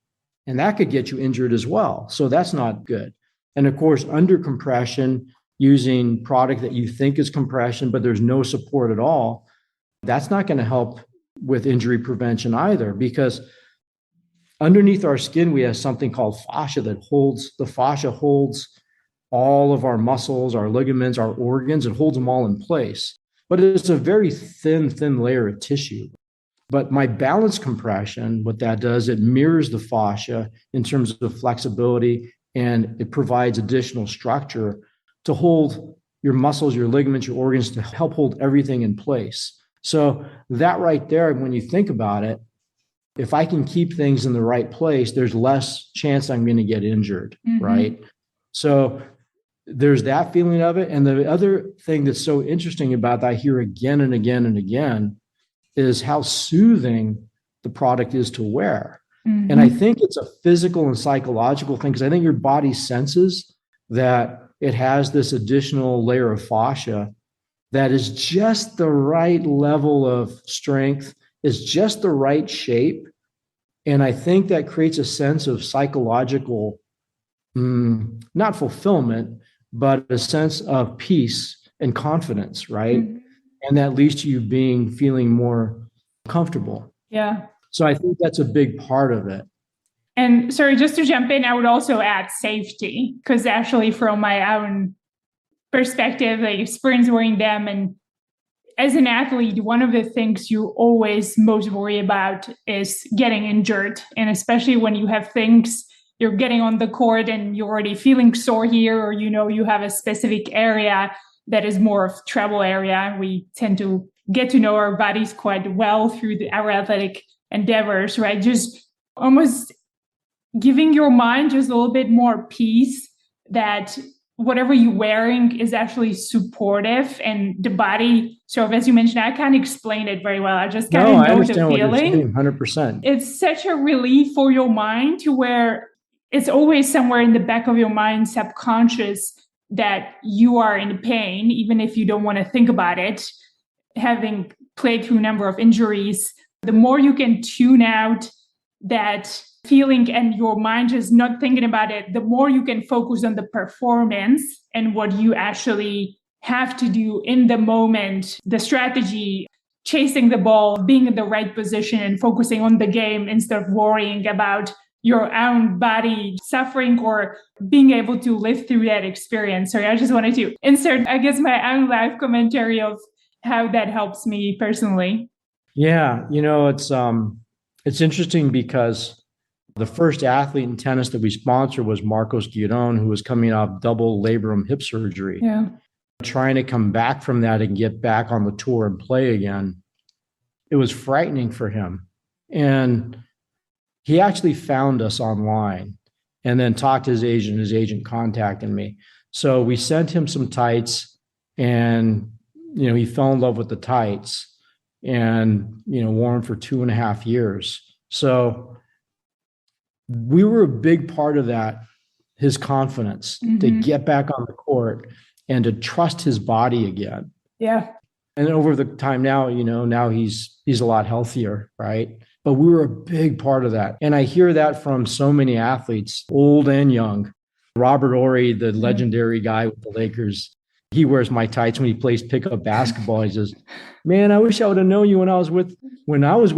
And that could get you injured as well. So that's not good. And of course, under compression, using product that you think is compression, but there's no support at all, that's not going to help with injury prevention either, because underneath our skin, we have something called fascia the fascia holds all of our muscles, our ligaments, our organs. It holds them all in place. But it's a very thin layer of tissue. But my balanced compression, what that does, it mirrors the fascia in terms of flexibility, and it provides additional structure to hold your muscles, your ligaments, your organs, to help hold everything in place. So that right there, when you think about it, if I can keep things in the right place, there's less chance I'm going to get injured, right? So there's that feeling of it. And the other thing that's so interesting about that I hear again and again and again is how soothing the product is to wear. And I think it's a physical and psychological thing, because I think your body senses that it has this additional layer of fascia that is just the right level of strength, is just the right shape. And I think that creates a sense of psychological, not fulfillment, but a sense of peace and confidence, right? And that leads to you feeling more comfortable. Yeah. So I think that's a big part of it. And sorry, just to jump in, I would also add safety, because actually from my own perspective, like experience wearing them, and as an athlete, one of the things you always most worry about is getting injured. And especially when you have things, you're getting on the court and you're already feeling sore here, or you have a specific area that is more of trouble area. We tend to get to know our bodies quite well through our athletic endeavors, right? Just almost giving your mind just a little bit more peace that whatever you're wearing is actually supportive, and the body. So as you mentioned, I can't explain it very well. I just kind of know the understand feeling. What you're saying, 100%. It's such a relief for your mind, to where it's always somewhere in the back of your mind, subconscious, that you are in pain, even if you don't want to think about it. Having played through a number of injuries, the more you can tune out that feeling and your mind is not thinking about it, the more you can focus on the performance and what you actually have to do in the moment, the strategy, chasing the ball, being in the right position and focusing on the game instead of worrying about your own body suffering or being able to live through that experience. So I just wanted to insert, I guess, my own life commentary of how that helps me personally. Yeah, it's interesting because the first athlete in tennis that we sponsored was Marcos Giron, who was coming off double labrum hip surgery. Yeah. Trying to come back from that and get back on the tour and play again. It was frightening for him. And he actually found us online and then talked to his agent. His agent contacted me. So we sent him some tights and, he fell in love with the tights and, wore them for 2.5 years. So we were a big part of that, his confidence to get back on the court and to trust his body again. Yeah. And over the time now, now he's a lot healthier, right? But we were a big part of that. And I hear that from so many athletes, old and young. Robert Ory, the legendary guy with the Lakers, he wears my tights when he plays pickup basketball. He says, "Man, I wish I would have known you when I was with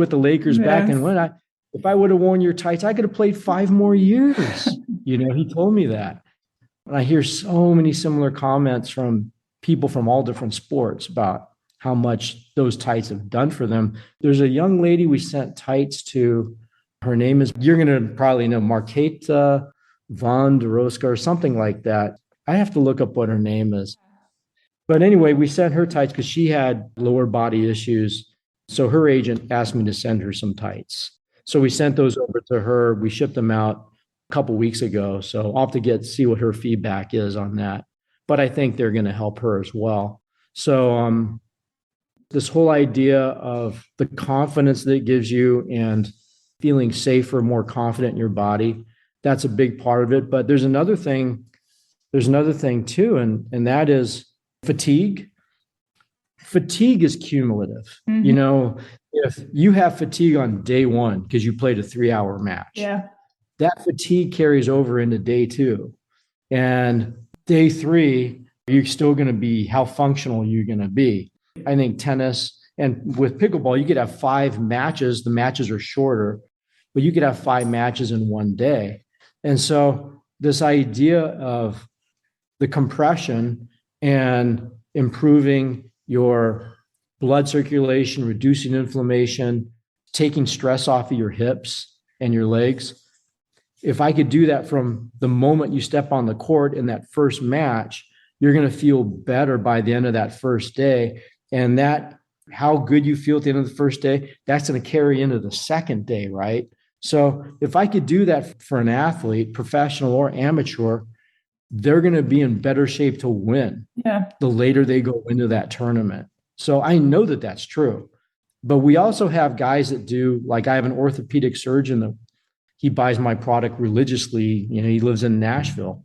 the Lakers back then. If I would have worn your tights, I could have played 5 more years." He told me that. And I hear so many similar comments from people from all different sports about how much those tights have done for them. There's a young lady we sent tights to. Her name is, you're going to probably know, Marketa Von der Roska or something like that. I have to look up what her name is. But anyway, we sent her tights because she had lower body issues. So her agent asked me to send her some tights. So we sent those over to her. We shipped them out a couple weeks ago. So I'll have to see what her feedback is on that. But I think they're going to help her as well. So this whole idea of the confidence that it gives you and feeling safer, more confident in your body, that's a big part of it. But there's another thing too, and that is fatigue. Fatigue is cumulative. If you have fatigue on day 1 because you played a 3-hour match, that fatigue carries over into day 2. And day 3, you're still going to be how functional you're going to be. I think tennis and with pickleball, you could have 5 matches. The matches are shorter, but you could have 5 matches in one day. And so this idea of the compression and improving your blood circulation, reducing inflammation, taking stress off of your hips and your legs. If I could do that from the moment you step on the court in that first match, you're going to feel better by the end of that first day. And that, how good you feel at the end of the first day, that's going to carry into the second day, right? So if I could do that for an athlete, professional or amateur, they're going to be in better shape to win the later they go into that tournament. So I know that that's true. But we also have guys that do, like I have an orthopedic surgeon that he buys my product religiously. He lives in Nashville.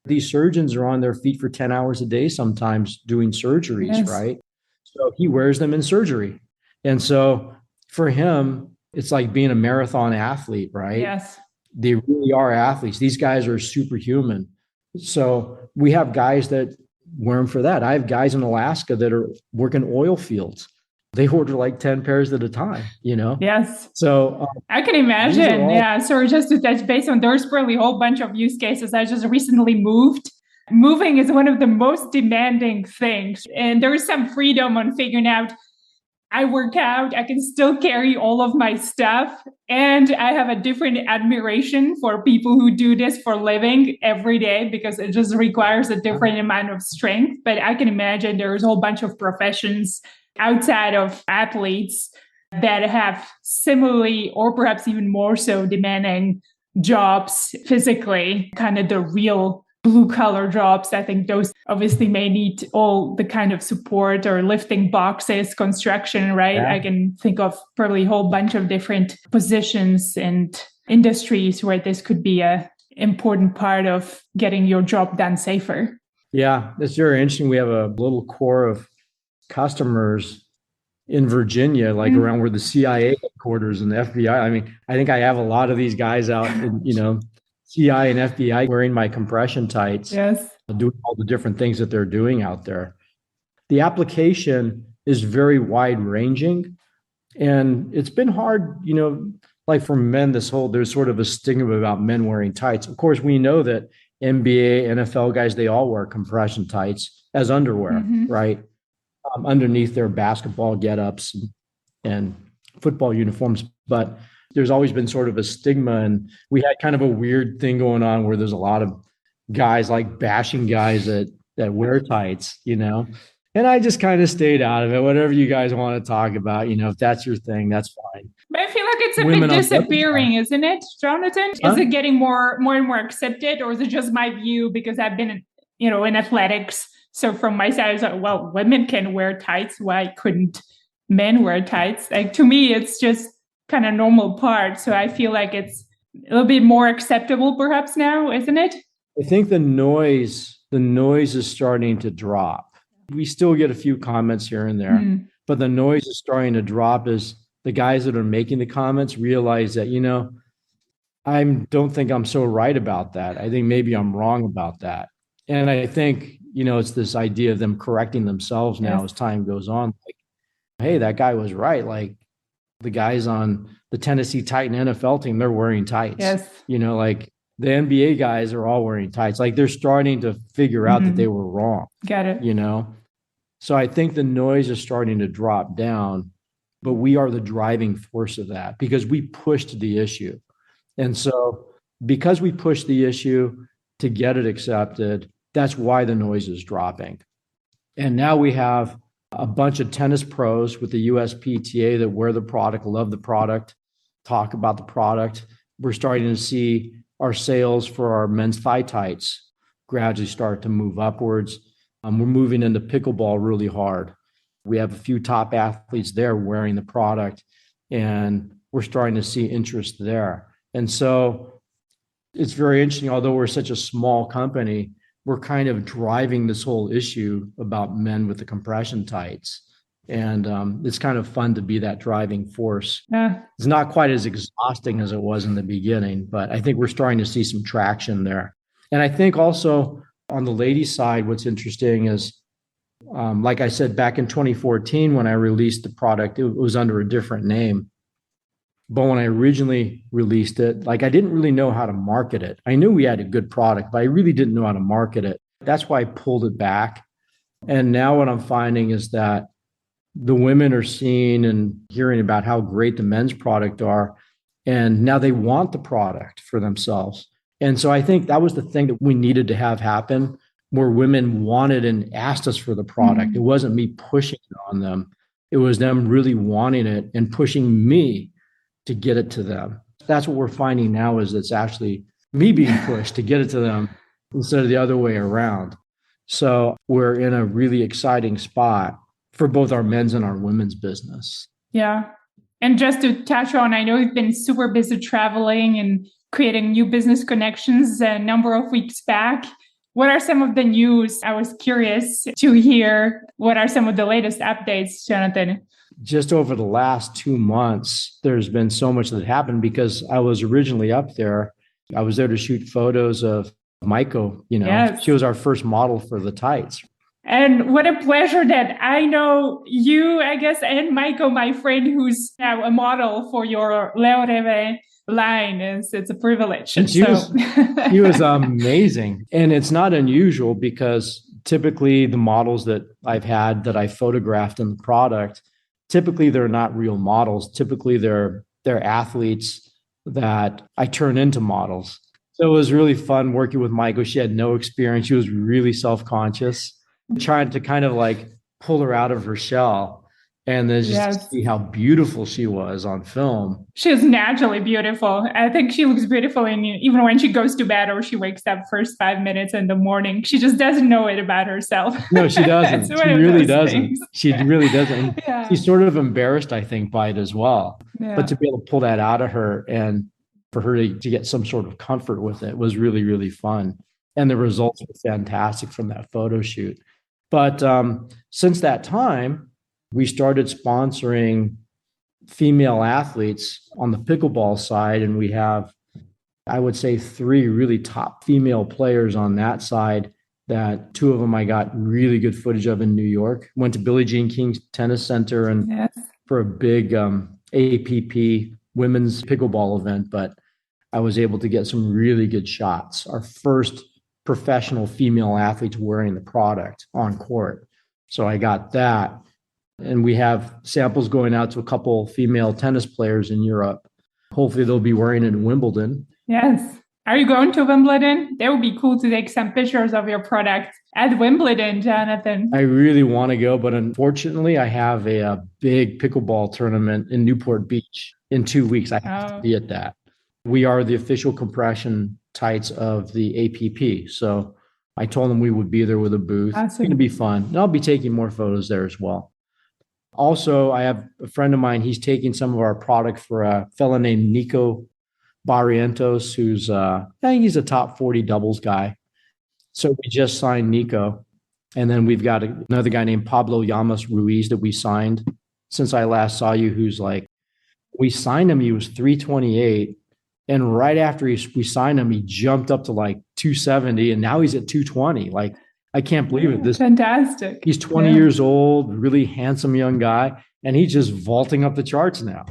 These surgeons are on their feet for 10 hours a day sometimes doing surgeries, right? So he wears them in surgery. And so for him, it's like being a marathon athlete, right? Yes. They really are athletes. These guys are superhuman. So we have guys that wear them for that. I have guys in Alaska that are working oil fields. They order like 10 pairs at a time, Yes. So I can imagine. So just to touch base on, there's probably a whole bunch of use cases. I just recently moved. Moving is one of the most demanding things. And there is some freedom on figuring out, I work out, I can still carry all of my stuff. And I have a different admiration for people who do this for a living every day because it just requires a different amount of strength. But I can imagine there's a whole bunch of professions outside of athletes that have similarly or perhaps even more so demanding jobs physically, kind of the real blue collar jobs. I think those obviously may need all the kind of support or lifting boxes, construction, right? Yeah. I can think of probably a whole bunch of different positions and industries where this could be an important part of getting your job done safer. Yeah, that's very interesting. We have a little core of customers in Virginia, like around where the CIA headquarters and the FBI. I mean, I think I have a lot of these guys out in, CIA and FBI wearing my compression tights, Yes. doing all the different things that they're doing out there. The application is very wide ranging. And it's been hard, like for men, there's sort of a stigma about men wearing tights. Of course, we know that NBA, NFL guys, they all wear compression tights as underwear, right? Underneath their basketball get-ups and football uniforms. But there's always been sort of a stigma. And we had kind of a weird thing going on where there's a lot of guys like bashing guys that wear tights, And I just kind of stayed out of it. Whatever you guys want to talk about, if that's your thing, that's fine. But I feel like it's a bit disappearing, isn't it, Jonathan? Is it getting more and more accepted, or is it just my view because I've been, in athletics? So from my side, it's like, well, women can wear tights. Why couldn't men wear tights? Like, to me, it's just kind of normal part. So I feel like it's a little bit more acceptable perhaps now, isn't it? I think the noise is starting to drop. We still get a few comments here and there, but the noise is starting to drop as the guys that are making the comments realize that, I don't think I'm so right about that. I think maybe I'm wrong about that. And I think, it's this idea of them correcting themselves now as time goes on. Like, hey, that guy was right. Like the guys on the Tennessee Titan NFL team, they're wearing tights. Yes. Like the NBA guys are all wearing tights. Like they're starting to figure out that they were wrong. Got it. So I think the noise is starting to drop down, but we are the driving force of that because we pushed the issue. And so because we pushed the issue to get it accepted, that's why the noise is dropping. And now we have a bunch of tennis pros with the USPTA that wear the product, love the product, talk about the product. We're starting to see our sales for our men's thigh tights gradually start to move upwards. We're moving into pickleball really hard. We have a few top athletes there wearing the product, and we're starting to see interest there. And so it's very interesting. Although we're such a small company, we're kind of driving this whole issue about men with the compression tights. And it's kind of fun to be that driving force. It's not quite as exhausting as it was in the beginning, but I think we're starting to see some traction there. And I think also on the ladies' side, what's interesting is, like I said, back in 2014, when I released the product, it was under a different name. But when I originally released it, I didn't really know how to market it. I knew we had a good product, but I really didn't know how to market it. That's why I pulled it back. And now what I'm finding is that the women are seeing and hearing about how great the men's product are. And now they want the product for themselves. And so I think that was the thing that we needed to have happen, where women wanted and asked us for the product. It wasn't me pushing it on them. It was them really wanting it and pushing me to get it to them. That's what we're finding now, is it's actually me being pushed to get it to them instead of the other way around. So we're in a really exciting spot for both our men's and our women's business. Yeah. And just to touch on, I know you've been super busy traveling and creating new business connections a number of weeks back. What are some of the news? I was curious to hear. What are some of the latest updates, Jonathan? Just over the last 2 months, there's been so much that happened because I was originally up there. I was there to shoot photos of Maiko. Yes. She was our first model for the tights. And what a pleasure that I know you, I guess, and Maiko, my friend, who's now a model for your Leorêver line. It's a privilege. And she was amazing. And it's not unusual because typically the models that I've had that I photographed in the product, typically they're not real models. Typically they're athletes that I turn into models. So it was really fun working with Maiko. She had no experience. She was really self-conscious, trying to kind of pull her out of her shell. And then just see how beautiful she was on film. She's naturally beautiful. I think she looks beautiful even when she goes to bed or she wakes up first 5 minutes in the morning. She just doesn't know it about herself. No, she doesn't. She really doesn't. Things. She really doesn't. Yeah. She's sort of embarrassed, I think, by it as well. Yeah. But to be able to pull that out of her and for her to get some sort of comfort with it was really, really fun. And the results were fantastic from that photo shoot. But since that time, we started sponsoring female athletes on the pickleball side. And we have, I would say, 3 really top female players on that side, that 2 of them I got really good footage of in New York. Went to Billie Jean King Tennis Center and for a big APP women's pickleball event, but I was able to get some really good shots. Our first professional female athletes wearing the product on court. So I got that. And we have samples going out to a couple female tennis players in Europe. Hopefully they'll be wearing it in Wimbledon. Yes. Are you going to Wimbledon? That would be cool to take some pictures of your product at Wimbledon, Jonathan. I really want to go, but unfortunately I have a big pickleball tournament in Newport Beach in 2 weeks. I have to be at that. We are the official compression tights of the APP. So I told them we would be there with a booth. Awesome. It's going to be fun. And I'll be taking more photos there as well. Also, I have a friend of mine. He's taking some of our product for a fella named Nico Barrientos, who's, I think he's a top 40 doubles guy. So we just signed Nico. And then we've got another guy named Pablo Llamas Ruiz that we signed since I last saw you, who's like, we signed him, he was 328. And right after we signed him, he jumped up to like 270, and now he's at 220. Like, I can't believe it. This fantastic. He's 20 years old, really handsome young guy, and he's just vaulting up the charts now.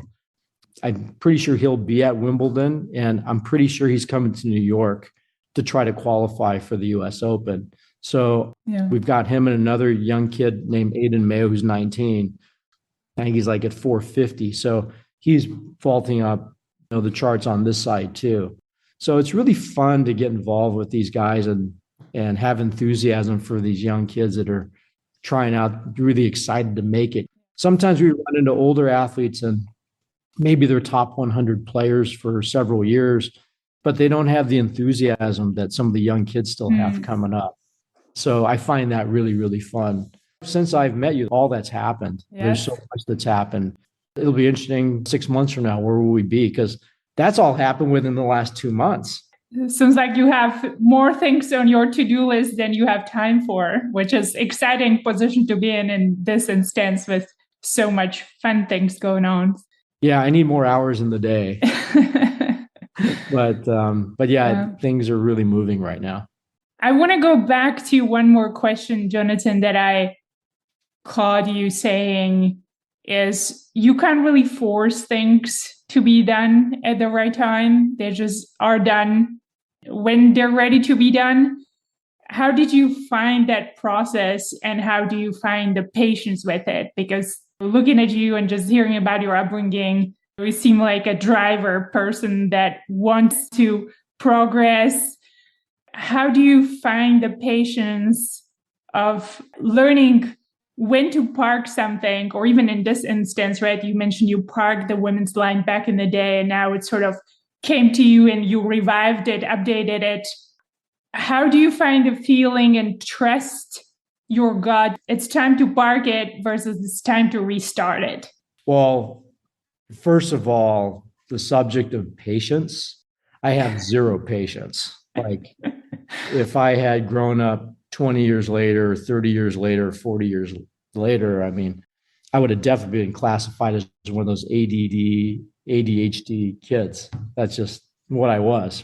I'm pretty sure he'll be at Wimbledon, and I'm pretty sure he's coming to New York to try to qualify for the US Open. So we've got him and another young kid named Aiden Mayo, who's 19. I think he's like at 450. So he's vaulting up, the charts on this side too. So it's really fun to get involved with these guys and have enthusiasm for these young kids that are trying out, really excited to make it. Sometimes we run into older athletes and maybe they're top 100 players for several years, but they don't have the enthusiasm that some of the young kids still have coming up. So I find that really, really fun. Since I've met you, all that's happened. There's so much that's happened. It'll be interesting 6 months from now, where will we be? Because that's all happened within the last 2 months. It seems like you have more things on your to-do list than you have time for, which is exciting position to be in this instance with so much fun things going on. Yeah, I need more hours in the day. But yeah, things are really moving right now. I want to go back to one more question, Jonathan, that I caught you saying is you can't really force things to be done at the right time. They just are done when they're ready to be done. How did you find that process, and how do you find the patience with it? Because looking at you and just hearing about your upbringing, you seem like a driver person that wants to progress. How do you find the patience of learning when to park something, or even in this instance, right? You mentioned you parked the women's line back in the day, and now it sort of came to you and you revived it, updated it. How do you find the feeling and trust your gut? It's time to park it versus it's time to restart it. Well, first of all, the subject of patience, I have zero patience. Like if I had grown up 20 years later, 30 years later, 40 years later, I mean, I would have definitely been classified as one of those ADD, ADHD kids. That's just what I was.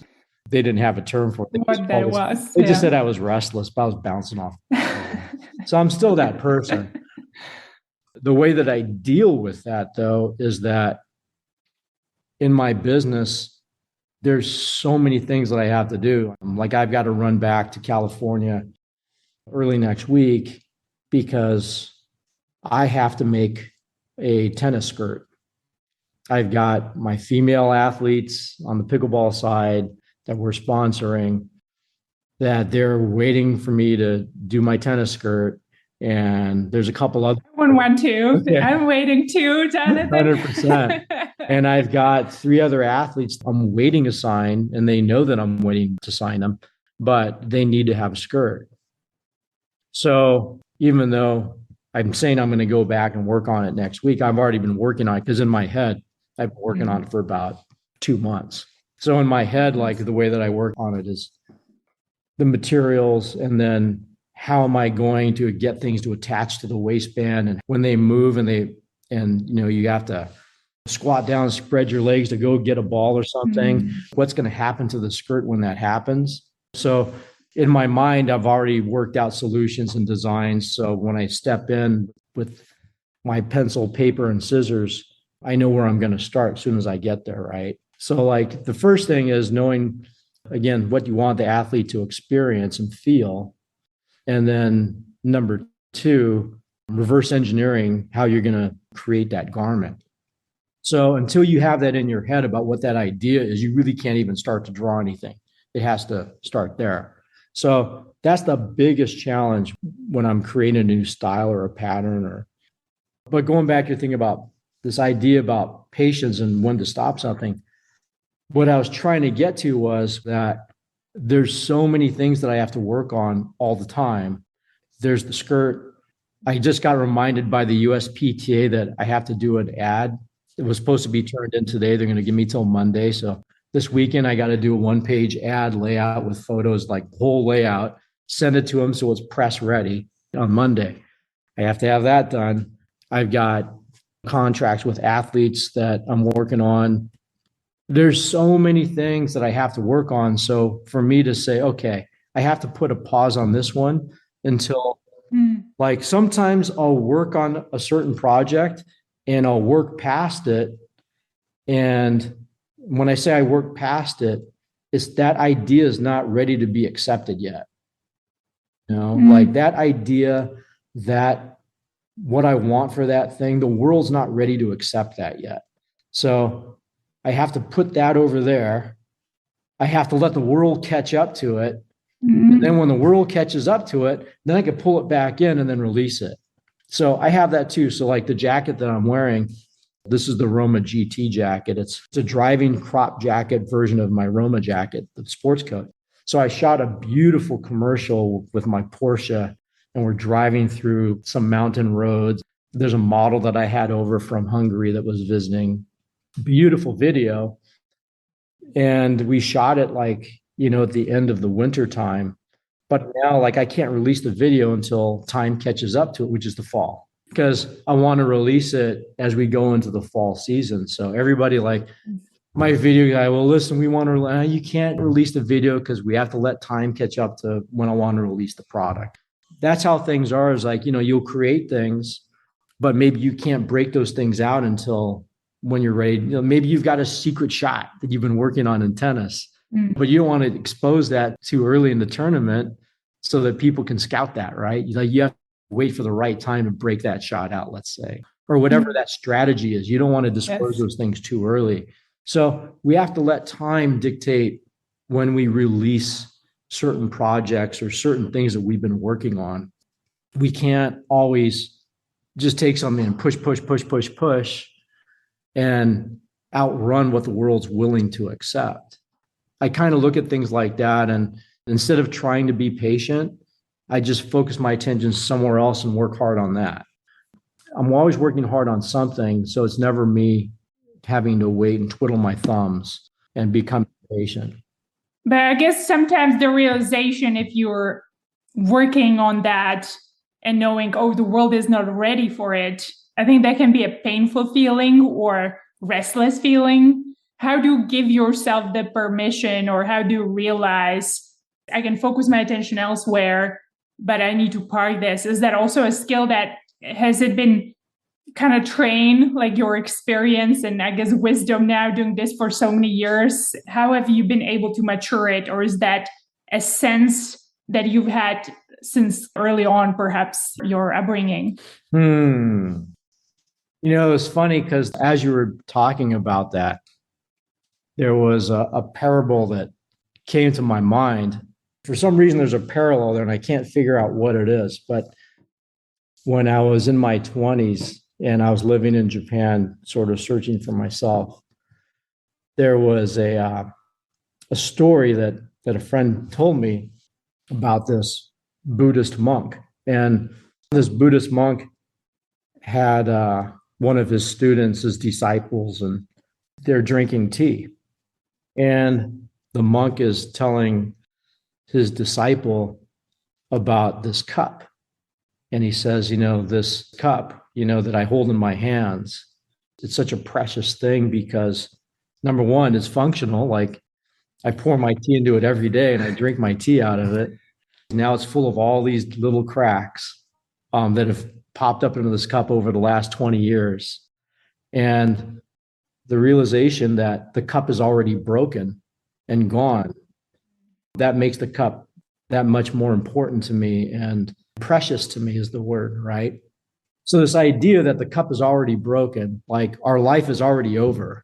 They didn't have a term for it. They just said I was restless, but I was bouncing off. So I'm still that person. The way that I deal with that, though, is that in my business, there's so many things that I have to do. Like I've got to run back to California early next week because I have to make a tennis skirt. I've got my female athletes on the pickleball side that we're sponsoring, that they're waiting for me to do my tennis skirt. And there's a couple other. I want to. Yeah. I'm waiting too, Jonathan. 100%. And I've got 3 other athletes I'm waiting to sign, and they know that I'm waiting to sign them, but they need to have a skirt. So even though I'm saying I'm going to go back and work on it next week, I've already been working on it because in my head, I've been working on it for about 2 months. So in my head, like the way that I work on it is the materials and then how am I going to get things to attach to the waistband? And when they move you have to squat down, spread your legs to go get a ball or something. What's going to happen to the skirt when that happens? So in my mind, I've already worked out solutions and designs. So when I step in with my pencil, paper, and scissors, I know where I'm going to start as soon as I get there, right? So like the first thing is knowing, again, what you want the athlete to experience and feel. And then number two, reverse engineering how you're going to create that garment. So until you have that in your head about what that idea is, you really can't even start to draw anything. It has to start there. So that's the biggest challenge when I'm creating a new style or a pattern. But going back to thinking about this idea about patience and when to stop something, what I was trying to get to was that there's so many things that I have to work on all the time. There's the skirt. I just got reminded by the USPTA that I have to do an ad. It was supposed to be turned in today. They're going to give me till Monday. So this weekend, I got to do a 1-page ad layout with photos, like the whole layout, send it to them so it's press ready on Monday. I have to have that done. I've got contracts with athletes that I'm working on. There's so many things that I have to work on. So for me to say, okay, I have to put a pause on this one until like sometimes I'll work on a certain project and I'll work past it. And when I say I work past it, it's that idea is not ready to be accepted yet. Like that idea, that what I want for that thing, the world's not ready to accept that yet. So I have to put that over there. I have to let the world catch up to it. And then when the world catches up to it, then I can pull it back in and then release it. So I have that too. So like the jacket that I'm wearing, this is the Roma GT jacket. It's a driving crop jacket version of my Roma jacket, the sports coat. So I shot a beautiful commercial with my Porsche and we're driving through some mountain roads. There's a model that I had over from Hungary that was visiting. Beautiful video. And we shot it like, at the end of the winter time. But now, like, I can't release the video until time catches up to it, which is the fall, because I want to release it as we go into the fall season. So everybody, like my video guy, well, listen, you can't release the video because we have to let time catch up to when I want to release the product. That's how things are, is like, you'll create things, but maybe you can't break those things out until when you're ready. Maybe you've got a secret shot that you've been working on in tennis, but you don't want to expose that too early in the tournament so that people can scout that, right? Like you have to wait for the right time to break that shot out, let's say, or whatever that strategy is. You don't want to disclose those things too early. So we have to let time dictate when we release certain projects or certain things that we've been working on. We can't always just take something and push and outrun what the world's willing to accept. I kind of look at things like that, and instead of trying to be patient, I just focus my attention somewhere else and work hard on that. I'm always working hard on something, so it's never me having to wait and twiddle my thumbs and become patient. But I guess sometimes the realization, if you're working on that and knowing, the world is not ready for it, I think that can be a painful feeling or restless feeling. How do you give yourself the permission, or how do you realize I can focus my attention elsewhere, but I need to park this? Is that also a skill that has it been kind of trained, like your experience and I guess wisdom now doing this for so many years? How have you been able to mature it? Or is that a sense that you've had since early on, perhaps your upbringing? It's funny because as you were talking about that, there was a parable that came to my mind. For some reason, there's a parallel there, and I can't figure out what it is. But when I was in my 20s and I was living in Japan, sort of searching for myself, there was a story that a friend told me about this Buddhist monk. And this Buddhist monk had one of his students, his disciples, and they're drinking tea. And the monk is telling his disciple, about this cup. And he says, this cup, that I hold in my hands, it's such a precious thing because number one, it's functional. Like I pour my tea into it every day and I drink my tea out of it. Now it's full of all these little cracks that have popped up into this cup over the last 20 years. And the realization that the cup is already broken and gone, that makes the cup that much more important to me, and precious to me is the word, right? So this idea that the cup is already broken, like our life is already over.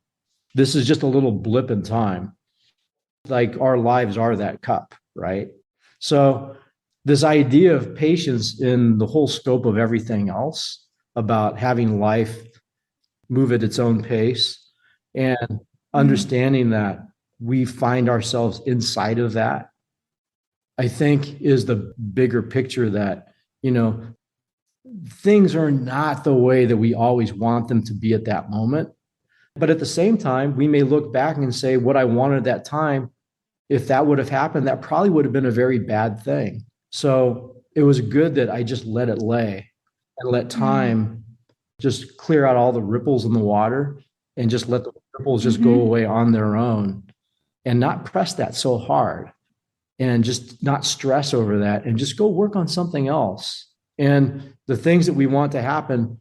This is just a little blip in time. Like our lives are that cup, right? So this idea of patience in the whole scope of everything else, about having life move at its own pace and understanding that we find ourselves inside of that, I think is the bigger picture that, things are not the way that we always want them to be at that moment. But at the same time, we may look back and say, what I wanted at that time, if that would have happened, that probably would have been a very bad thing. So it was good that I just let it lay and let time just clear out all the ripples in the water and just let the ripples just go away on their own and not press that so hard and just not stress over that and just go work on something else. And the things that we want to happen,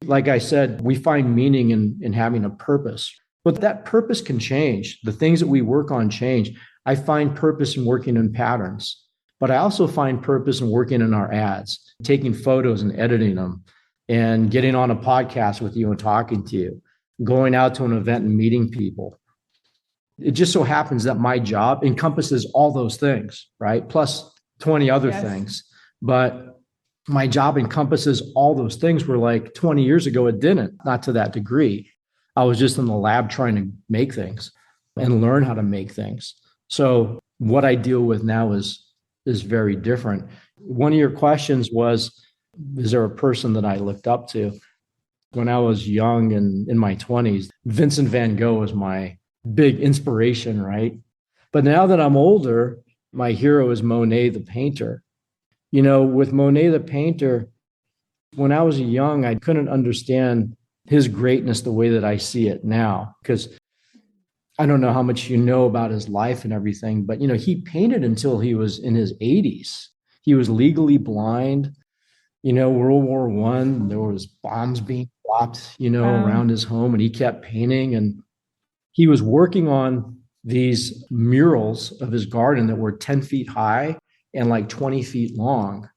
like I said, we find meaning in having a purpose, but that purpose can change. The things that we work on change. I find purpose in working in patterns, but I also find purpose in working in our ads, taking photos and editing them and getting on a podcast with you and talking to you, going out to an event and meeting people. It just so happens that my job encompasses all those things, right? Plus 20 other things. But my job encompasses all those things where like 20 years ago, it didn't, not to that degree. I was just in the lab trying to make things and learn how to make things. So what I deal with now is very different. One of your questions was, is there a person that I looked up to? When I was young and in my 20s, Vincent van Gogh was my big inspiration, right? But now that I'm older, my hero is Monet the painter. With Monet the painter, when I was young, I couldn't understand his greatness the way that I see it now, because I don't know how much you know about his life and everything, but he painted until he was in his 80s. He was legally blind. World War I, there was bombs being dropped, around his home, and he kept painting. And he was working on these murals of his garden that were 10 feet high and like 20 feet long.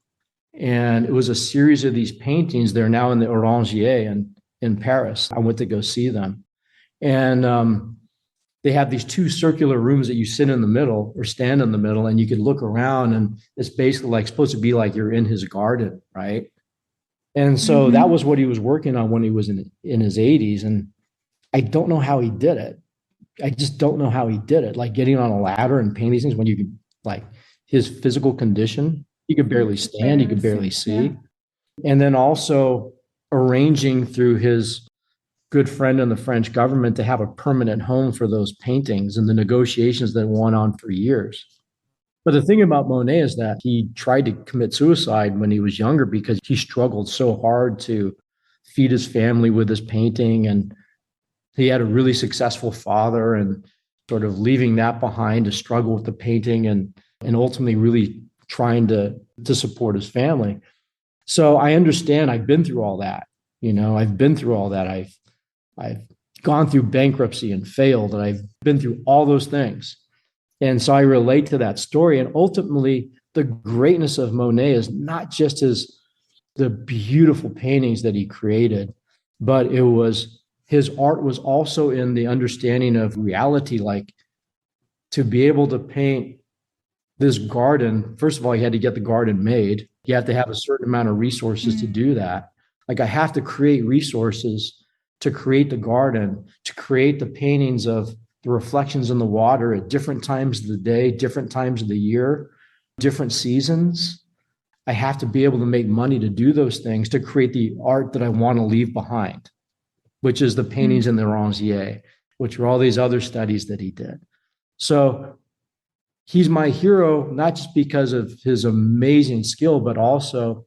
And it was a series of these paintings. They're now in the Orangier in Paris. I went to go see them. And they have these two circular rooms that you sit in the middle or stand in the middle, and you could look around, and it's basically like supposed to be like you're in his garden, right? And so that was what he was working on when he was in his 80s. And I don't know how he did it. I just don't know how he did it. Like getting on a ladder and painting these things when you could, like his physical condition, he could barely stand, he could barely see. And then also arranging through his good friend in the French government to have a permanent home for those paintings and the negotiations that went on for years. But the thing about Monet is that he tried to commit suicide when he was younger because he struggled so hard to feed his family with his painting. And he had a really successful father, and sort of leaving that behind to struggle with the painting and ultimately really trying to support his family. So I understand. I've been through all that. I've been through all that. I've gone through bankruptcy and failed, and I've been through all those things. And so I relate to that story. And ultimately, the greatness of Monet is not just the beautiful paintings that he created, but it was his art was also in the understanding of reality. Like, to be able to paint this garden, first of all, you had to get the garden made. You have to have a certain amount of resources to do that. Like, I have to create resources to create the garden, to create the paintings of the reflections in the water at different times of the day, different times of the year, different seasons. I have to be able to make money to do those things, to create the art that I want to leave behind, which is the paintings in the Orangier, which are all these other studies that he did. So he's my hero, not just because of his amazing skill, but also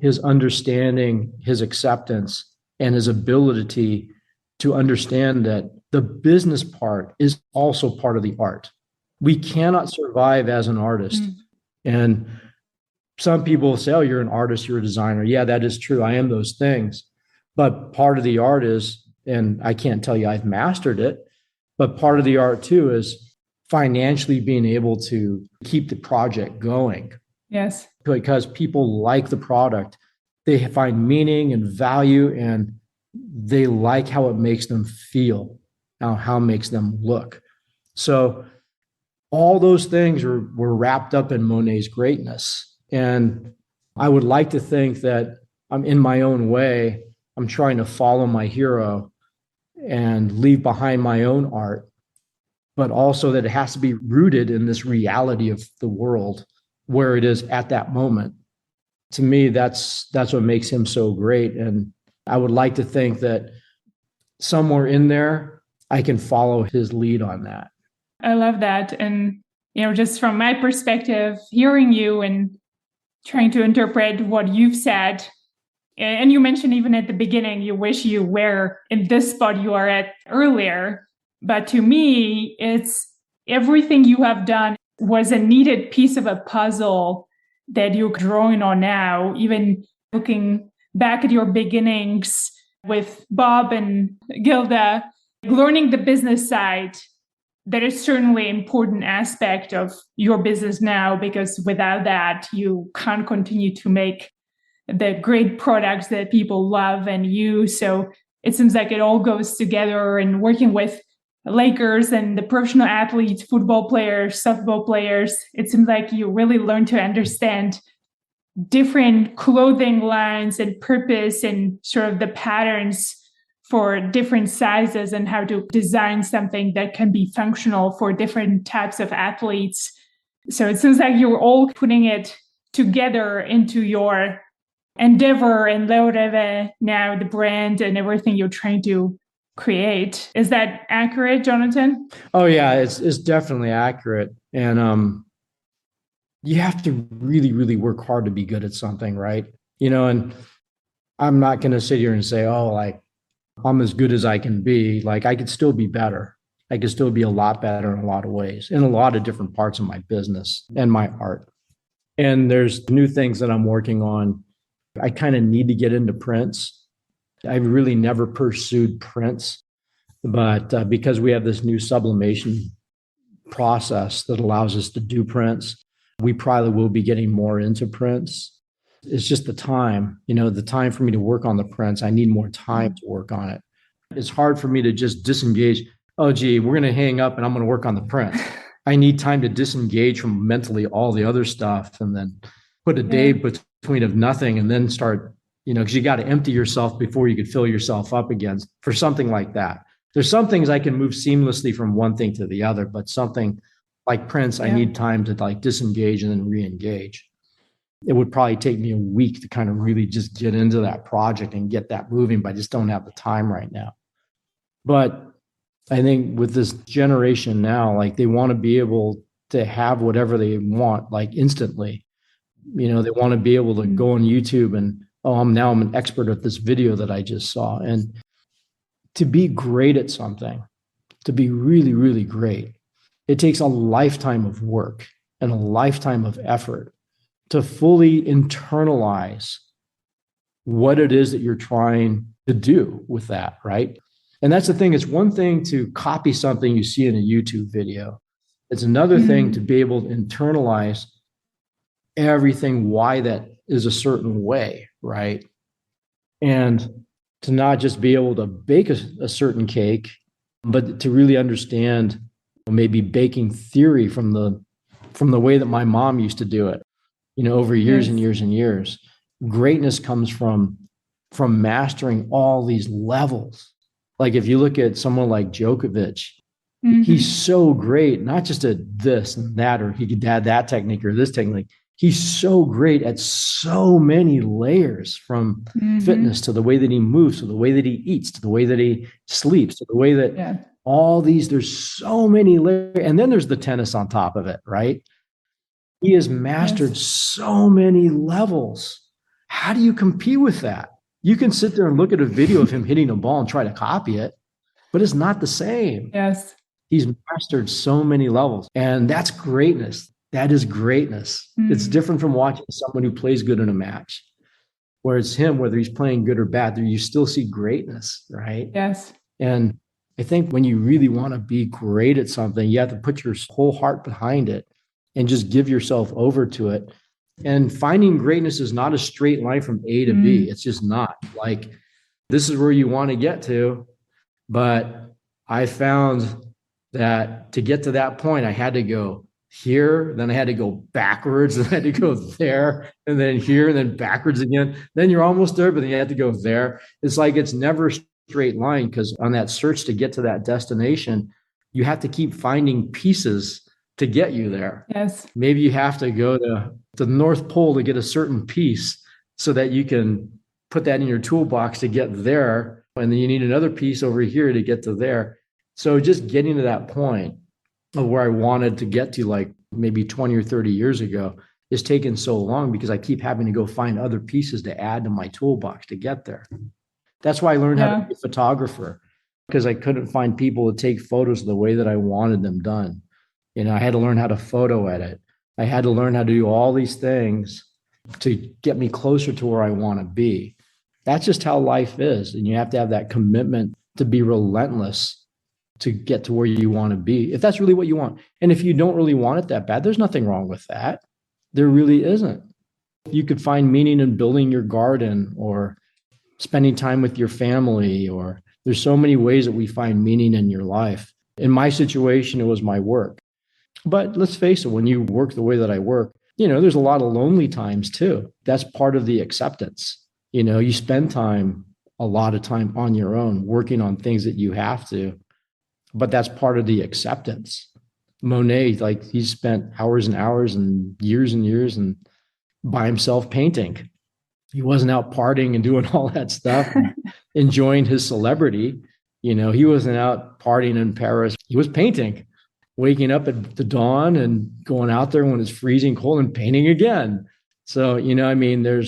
his understanding, his acceptance, and his ability to understand that the business part is also part of the art. We cannot survive as an artist. And some people say, oh, you're an artist, you're a designer. Yeah, that is true. I am those things. But part of the art is, and I can't tell you I've mastered it, but part of the art too is financially being able to keep the project going. Yes. Because people like the product. They find meaning and value, and they like how it makes them feel, how it makes them look. So all those things were wrapped up in Monet's greatness. And I would like to think that I'm in my own way, I'm trying to follow my hero and leave behind my own art, but also that it has to be rooted in this reality of the world where it is at that moment. To me, that's what makes him so great. And I would like to think that somewhere in there, I can follow his lead on that. I love that. And, just from my perspective, hearing you and trying to interpret what you've said, and you mentioned even at the beginning, you wish you were in this spot you are at earlier. But to me, it's everything you have done was a needed piece of a puzzle that you're drawing on now, even looking back at your beginnings with Bob and Gilda, learning the business side. That is certainly an important aspect of your business now, because without that, you can't continue to make the great products that people love and use. So it seems like it all goes together, and working with Lakers and the professional athletes, football players, softball players, it seems like you really learn to understand different clothing lines and purpose and sort of the patterns for different sizes and how to design something that can be functional for different types of athletes. So it seems like you're all putting it together into your endeavor and Leorêver, now the brand and everything you're trying to create. Is that accurate, Jonathan? Oh yeah, it's definitely accurate. And you have to really, really work hard to be good at something, right? And I'm not going to sit here and say, oh, like I'm as good as I can be. Like I could still be better. I could still be a lot better in a lot of ways, in a lot of different parts of my business and my art. And there's new things that I'm working on. I kind of need to get into prints. I've really never pursued prints, but because we have this new sublimation process that allows us to do prints, we probably will be getting more into prints. It's just the time for me to work on the prints. I need more time to work on it. It's hard for me to just disengage. Oh, gee, we're going to hang up and I'm going to work on the print. I need time to disengage from mentally all the other stuff and then put a day between of nothing and then start, because you got to empty yourself before you could fill yourself up again for something like that. There's some things I can move seamlessly from one thing to the other, but something like prints, I need time to like disengage and then re-engage. It would probably take me a week to kind of really just get into that project and get that moving, but I just don't have the time right now. But I think with this generation now, like they want to be able to have whatever they want, like instantly. They want to be able to go on YouTube and, I'm an expert at this video that I just saw. And to be great at something, to be really, really great, it takes a lifetime of work and a lifetime of effort to fully internalize what it is that you're trying to do with that, right? And that's the thing. It's one thing to copy something you see in a YouTube video. It's another thing to be able to internalize everything, why that is a certain way, right? And to not just be able to bake a certain cake, but to really understand maybe baking theory from the way that my mom used to do it, over years and years and years. Greatness comes from mastering all these levels. Like if you look at someone like Djokovic, he's so great, not just at this and that, or he could add that technique or this technique. He's so great at so many layers, from fitness to the way that he moves, to the way that he eats, to the way that he sleeps, to the way that There's so many layers. And then there's the tennis on top of it, right? He has mastered so many levels. How do you compete with that? You can sit there and look at a video of him hitting a ball and try to copy it, but it's not the same. Yes. He's mastered so many levels, and that's greatness. That is greatness. It's different from watching someone who plays good in a match. Whereas him, whether he's playing good or bad, you still see greatness, right? Yes. And I think when you really want to be great at something, you have to put your whole heart behind it and just give yourself over to it. And finding greatness is not a straight line from A to B. It's just not. Like, this is where you want to get to. But I found that to get to that point, I had to go here, then I had to go backwards, and I had to go there, and then here, and then backwards again. Then you're almost there, but then you have to go there. It's like it's never a straight line, because on that search to get to that destination, you have to keep finding pieces to get you there. Yes. Maybe you have to go to the North Pole to get a certain piece so that you can put that in your toolbox to get there. And then you need another piece over here to get to there. So just getting to that point of where I wanted to get to, like maybe 20 or 30 years ago, is taking so long because I keep having to go find other pieces to add to my toolbox to get there. That's why I learned how to be a photographer, because I couldn't find people to take photos the way that I wanted them done. You know, I had to learn how to photo edit. I had to learn how to do all these things to get me closer to where I want to be. That's just how life is. And you have to have that commitment to be relentless to get to where you want to be, if that's really what you want. And if you don't really want it that bad, there's nothing wrong with that. There really isn't. You could find meaning in building your garden or spending time with your family, or there's so many ways that we find meaning in your life. In my situation, it was my work. But let's face it, when you work the way that I work, you know, there's a lot of lonely times too. That's part of the acceptance. You know, you spend a lot of time on your own, working on things that you have to, but that's part of the acceptance. Monet, like, he spent hours and hours and years and by himself painting. He wasn't out partying and doing all that stuff, enjoying his celebrity. You know, he wasn't out partying in Paris. He was painting, waking up at the dawn and going out there when it's freezing cold and painting again. So, you know, I mean, there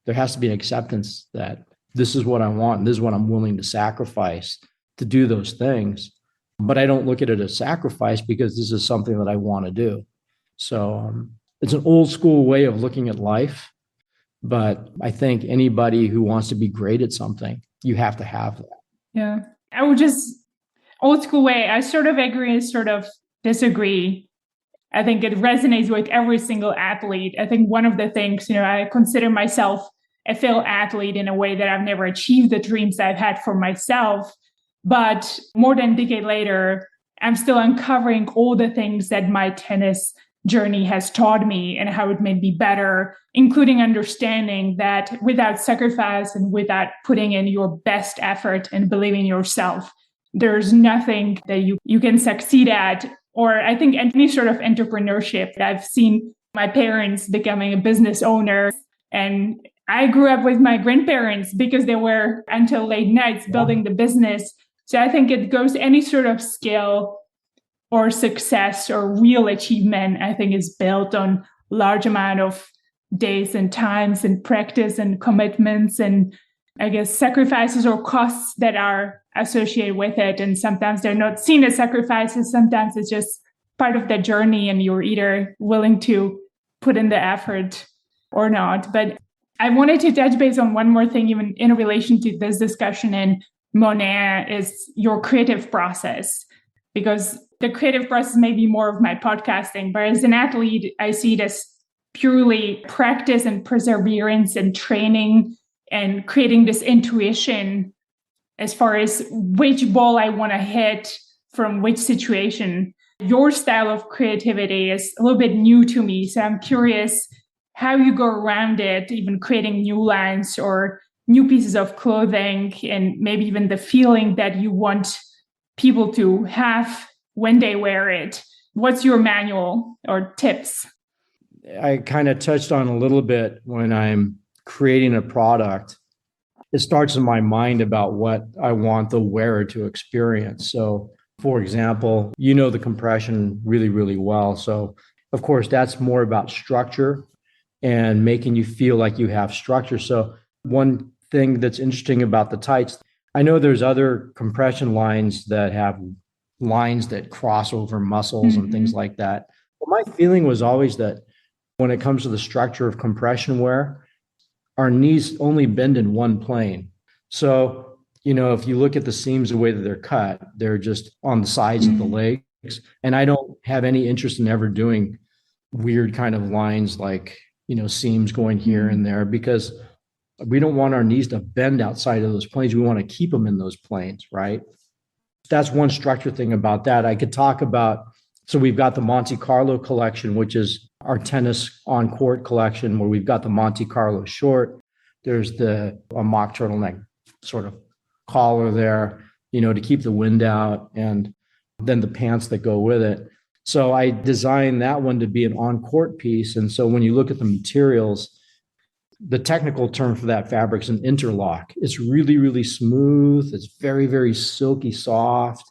has to be an acceptance that this is what I want, and this is what I'm willing to sacrifice to do those things. But I don't look at it as sacrifice, because this is something that I want to do. So it's an old school way of looking at life. But I think anybody who wants to be great at something, you have to have that. Yeah. I would just, old school way, I sort of agree and sort of disagree. I think it resonates with every single athlete. I think one of the things, you know, I consider myself a failed athlete in a way that I've never achieved the dreams I've had for myself. But more than a decade later, I'm still uncovering all the things that my tennis journey has taught me and how it made me better, including understanding that without sacrifice and without putting in your best effort and believing in yourself, there's nothing that you can succeed at. Or I think any sort of entrepreneurship. I've seen my parents becoming a business owner, and I grew up with my grandparents because they were until late nights building the business. So I think it goes any sort of skill or success or real achievement, I think, is built on large amount of days and times and practice and commitments and, I guess, sacrifices or costs that are associated with it. And sometimes they're not seen as sacrifices. Sometimes it's just part of the journey, and you're either willing to put in the effort or not. But I wanted to touch base on one more thing, even in relation to this discussion in Monet, is your creative process. Because the creative process may be more of my podcasting, but as an athlete, I see it as purely practice and perseverance and training and creating this intuition as far as which ball I want to hit from which situation. Your style of creativity is a little bit new to me. So I'm curious how you go around it, even creating new lines or new pieces of clothing, and maybe even the feeling that you want people to have when they wear it. What's your manual or tips? I kind of touched on a little bit when I'm creating a product. It starts in my mind about what I want the wearer to experience. So For example, you know the compression really, really well. So, of course, that's more about structure and making you feel like you have structure. So, one thing that's interesting about the tights, I know there's other compression lines that have lines that cross over muscles and things like that. But my feeling was always that when it comes to the structure of compression wear, our knees only bend in one plane. So, if you look at the seams, the way that they're cut, they're just on the sides of the legs. And I don't have any interest in ever doing weird kind of lines like, seams going here and there, because we don't want our knees to bend outside of those planes. We want to keep them in those planes, right? That's one structure thing about that. I could talk about, so we've got the Monte Carlo collection, which is our tennis on court collection, where we've got the Monte Carlo short. There's a mock turtleneck sort of collar there, to keep the wind out, and then the pants that go with it. So I designed that one to be an on-court piece. And so when you look at the materials, the technical term for that fabric is an interlock. It's really, really smooth. It's very, very silky soft.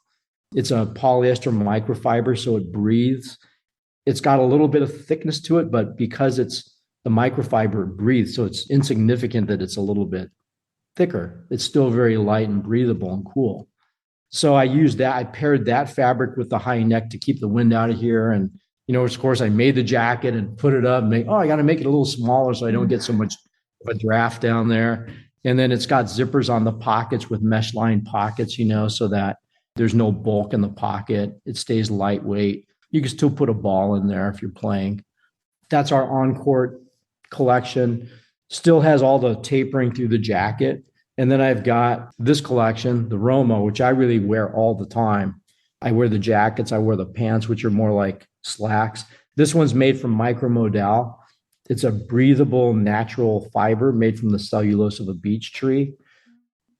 It's a polyester microfiber, so it breathes. It's got a little bit of thickness to it, but because it's the microfiber, it breathes. So it's insignificant that it's a little bit thicker. It's still very light and breathable and cool. So I used that. I paired that fabric with the high neck to keep the wind out of here. And, of course, I made the jacket and put it up. I got to make it a little smaller so I don't get so much of a draft down there. And then it's got zippers on the pockets with mesh lined pockets, so that there's no bulk in the pocket. It stays lightweight. You can still put a ball in there if you're playing. That's our on-court collection. Still has all the tapering through the jacket. And then I've got this collection, the Roma, which I really wear all the time. I wear the jackets, I wear the pants, which are more like slacks. This one's made from micromodal. It's a breathable, natural fiber made from the cellulose of a beech tree.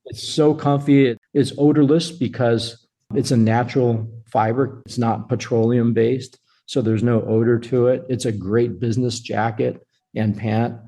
It's so comfy. It's odorless because it's a natural fiber. It's not petroleum based, so there's no odor to it. It's a great business jacket and pant.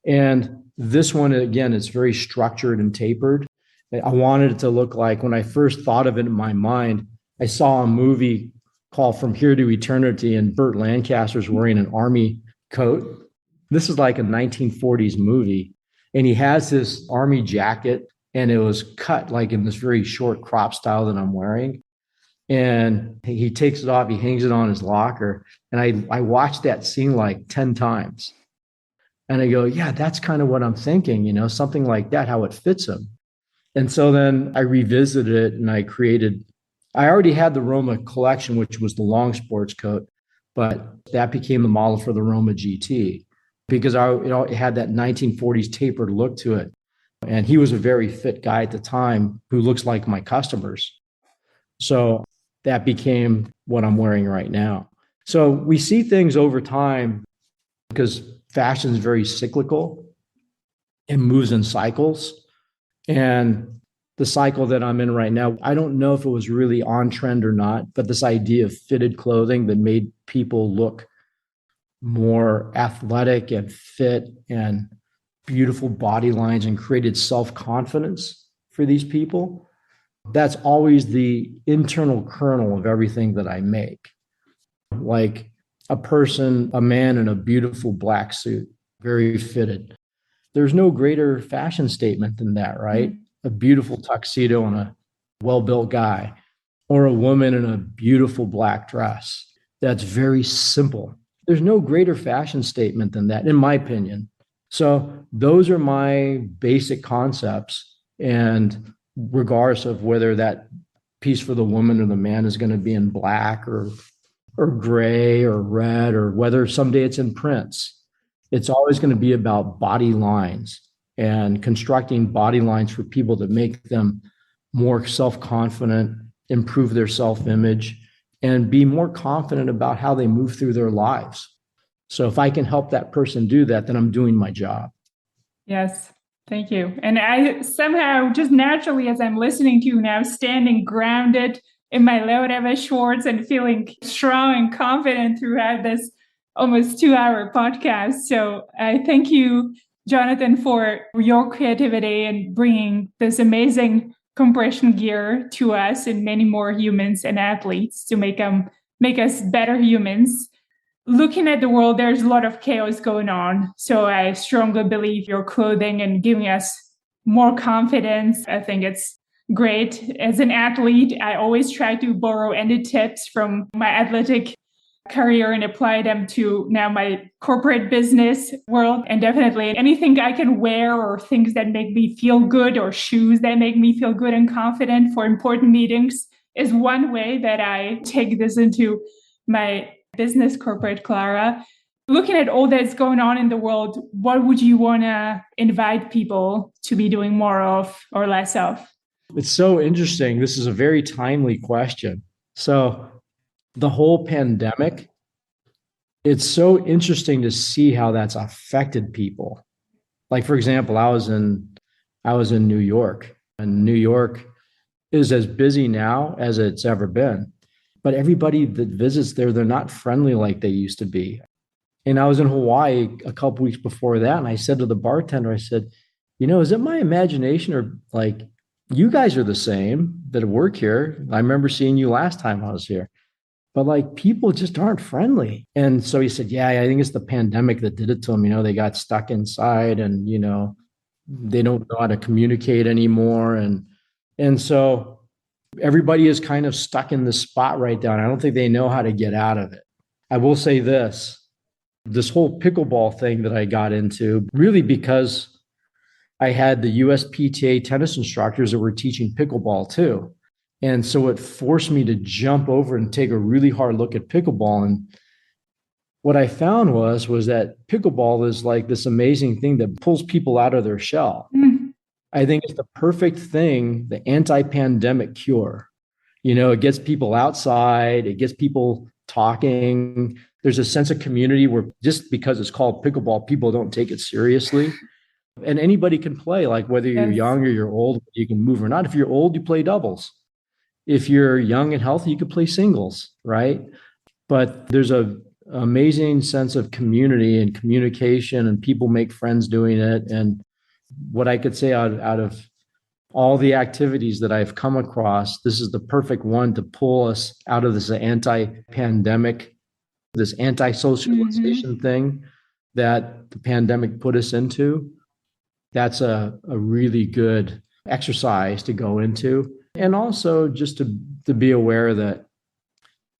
And this one, again, is very structured and tapered. I wanted it to look like, when I first thought of it in my mind, I saw a movie called From Here to Eternity, and Burt Lancaster's wearing an army coat. This is like a 1940s movie. And he has this army jacket, and it was cut like in this very short crop style that I'm wearing. And he takes it off, he hangs it on his locker. And I watched that scene like 10 times. And I go, yeah, that's kind of what I'm thinking, something like that, how it fits him. And so then I revisited it and I already had the Roma collection, which was the long sports coat, but that became the model for the Roma GT because it had that 1940s tapered look to it. And he was a very fit guy at the time who looks like my customers. So that became what I'm wearing right now. So we see things over time because fashion is very cyclical. It moves in cycles. And the cycle that I'm in right now, I don't know if it was really on trend or not, but this idea of fitted clothing that made people look more athletic and fit and beautiful body lines and created self-confidence for these people. That's always the internal kernel of everything that I make. Like a man in a beautiful black suit, very fitted. There's no greater fashion statement than that, right? A beautiful tuxedo on a well-built guy, or a woman in a beautiful black dress. That's very simple. There's no greater fashion statement than that, in my opinion. So those are my basic concepts. And regardless of whether that piece for the woman or the man is going to be in black or gray or red, or whether someday it's in prints, it's always going to be about body lines and constructing body lines for people that make them more self-confident, improve their self-image, and be more confident about how they move through their lives. So if I can help that person do that, then I'm doing my job. Yes, thank you. And I somehow, just naturally, as I'm listening to you now, standing grounded in my Leorêver shorts and feeling strong and confident throughout this almost 2-hour podcast. So I thank you, Jonathan, for your creativity and bringing this amazing compression gear to us and many more humans and athletes to make us better humans. Looking at the world, there's a lot of chaos going on. So I strongly believe your clothing and giving us more confidence. I think it's great. As an athlete, I always try to borrow any tips from my athletic career and apply them to now my corporate business world. And definitely anything I can wear or things that make me feel good or shoes that make me feel good and confident for important meetings is one way that I take this into my business corporate, Clara. Looking at all that's going on in the world, what would you want to invite people to be doing more of or less of? It's so interesting. This is a very timely question. So the whole pandemic, it's so interesting to see how that's affected people. Like, for example, I was in New York, and New York is as busy now as it's ever been. But everybody that visits there, they're not friendly like they used to be. And I was in Hawaii a couple weeks before that, and I said to the bartender, I said, is it my imagination or like you guys are the same that work here? I remember seeing you last time I was here. But like people just aren't friendly. And so he said, yeah, I think it's the pandemic that did it to them. They got stuck inside and, they don't know how to communicate anymore. And so everybody is kind of stuck in this spot right now. And I don't think they know how to get out of it. I will say this whole pickleball thing that I got into, really because I had the USPTA tennis instructors that were teaching pickleball too. And so it forced me to jump over and take a really hard look at pickleball. And what I found was that pickleball is like this amazing thing that pulls people out of their shell. I think it's the perfect thing, the anti-pandemic cure. It gets people outside, it gets people talking. There's a sense of community where just because it's called pickleball, people don't take it seriously. And anybody can play, like whether you're young or you're old, you can move or not. If you're old, you play doubles. If you're young and healthy, you could play singles, right? But there's an amazing sense of community and communication, and people make friends doing it. And what I could say out of all the activities that I've come across, this is the perfect one to pull us out of this anti-pandemic, this anti-socialization thing that the pandemic put us into. That's a really good exercise to go into. And also just to be aware that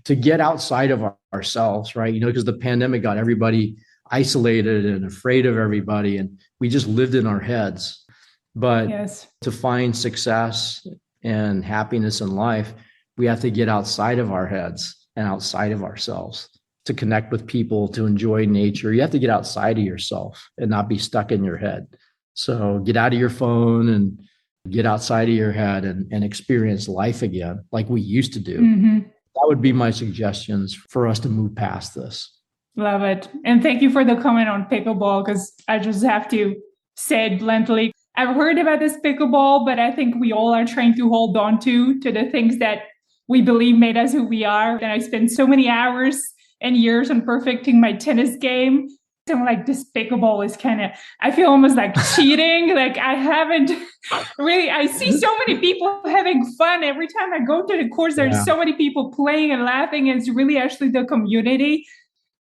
to get outside of ourselves, right? Because the pandemic got everybody isolated and afraid of everybody, and we just lived in our heads. But to find success and happiness in life, we have to get outside of our heads and outside of ourselves to connect with people, to enjoy nature. You have to get outside of yourself and not be stuck in your head. So get out of your phone and get outside of your head and experience life again like we used to do. That would be my suggestions for us to move past this. Love it. And thank you for the comment on pickleball, because I just have to say it bluntly. I've heard about this pickleball, but I think we all are trying to hold on to the things that we believe made us who we are. And I spent so many hours and years on perfecting my tennis game. I'm like, this pickleball is I feel almost like cheating. Like I haven't really, I see so many people having fun. Every time I go to the course, there's so many people playing and laughing. And it's really actually the community.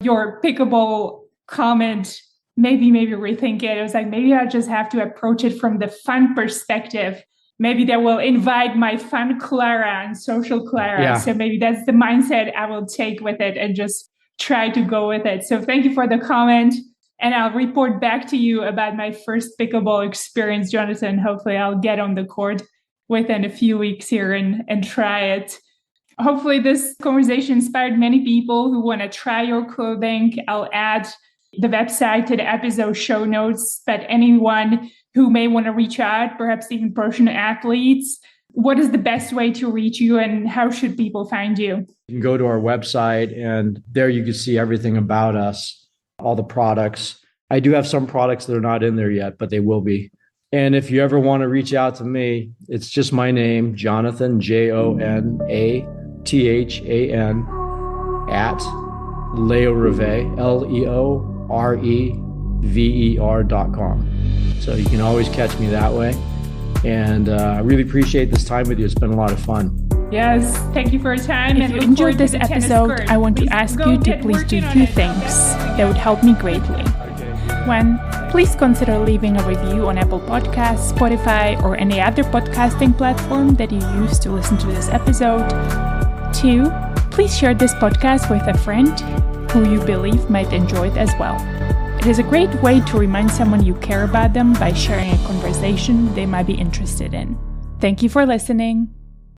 Your pickleball comment maybe rethink it. It was like, maybe I just have to approach it from the fun perspective. Maybe that will invite my fun Clara and social Clara. Yeah. So maybe that's the mindset I will take with it and just try to go with it. So thank you for the comment. And I'll report back to you about my first pickleball experience, Jonathan. Hopefully I'll get on the court within a few weeks here and try it. Hopefully this conversation inspired many people who want to try your clothing. I'll add the website to the episode show notes, but anyone who may want to reach out, perhaps even professional athletes, what is the best way to reach you and how should people find you? You can go to our website and there you can see everything about us, all the products. I do have some products that are not in there yet, but they will be. And if you ever want to reach out to me, it's just my name, Jonathan, Jonathan, at Leorêver, Leorever.com. So you can always catch me that way. And I really appreciate this time with you. It's been a lot of fun. Yes, thank you for your time. If you enjoyed this episode, I want to ask you to please do two things that would help me greatly. One, please consider leaving a review on Apple Podcasts, Spotify, or any other podcasting platform that you use to listen to this episode. Two, please share this podcast with a friend who you believe might enjoy it as well. It is a great way to remind someone you care about them by sharing a conversation they might be interested in. Thank you for listening.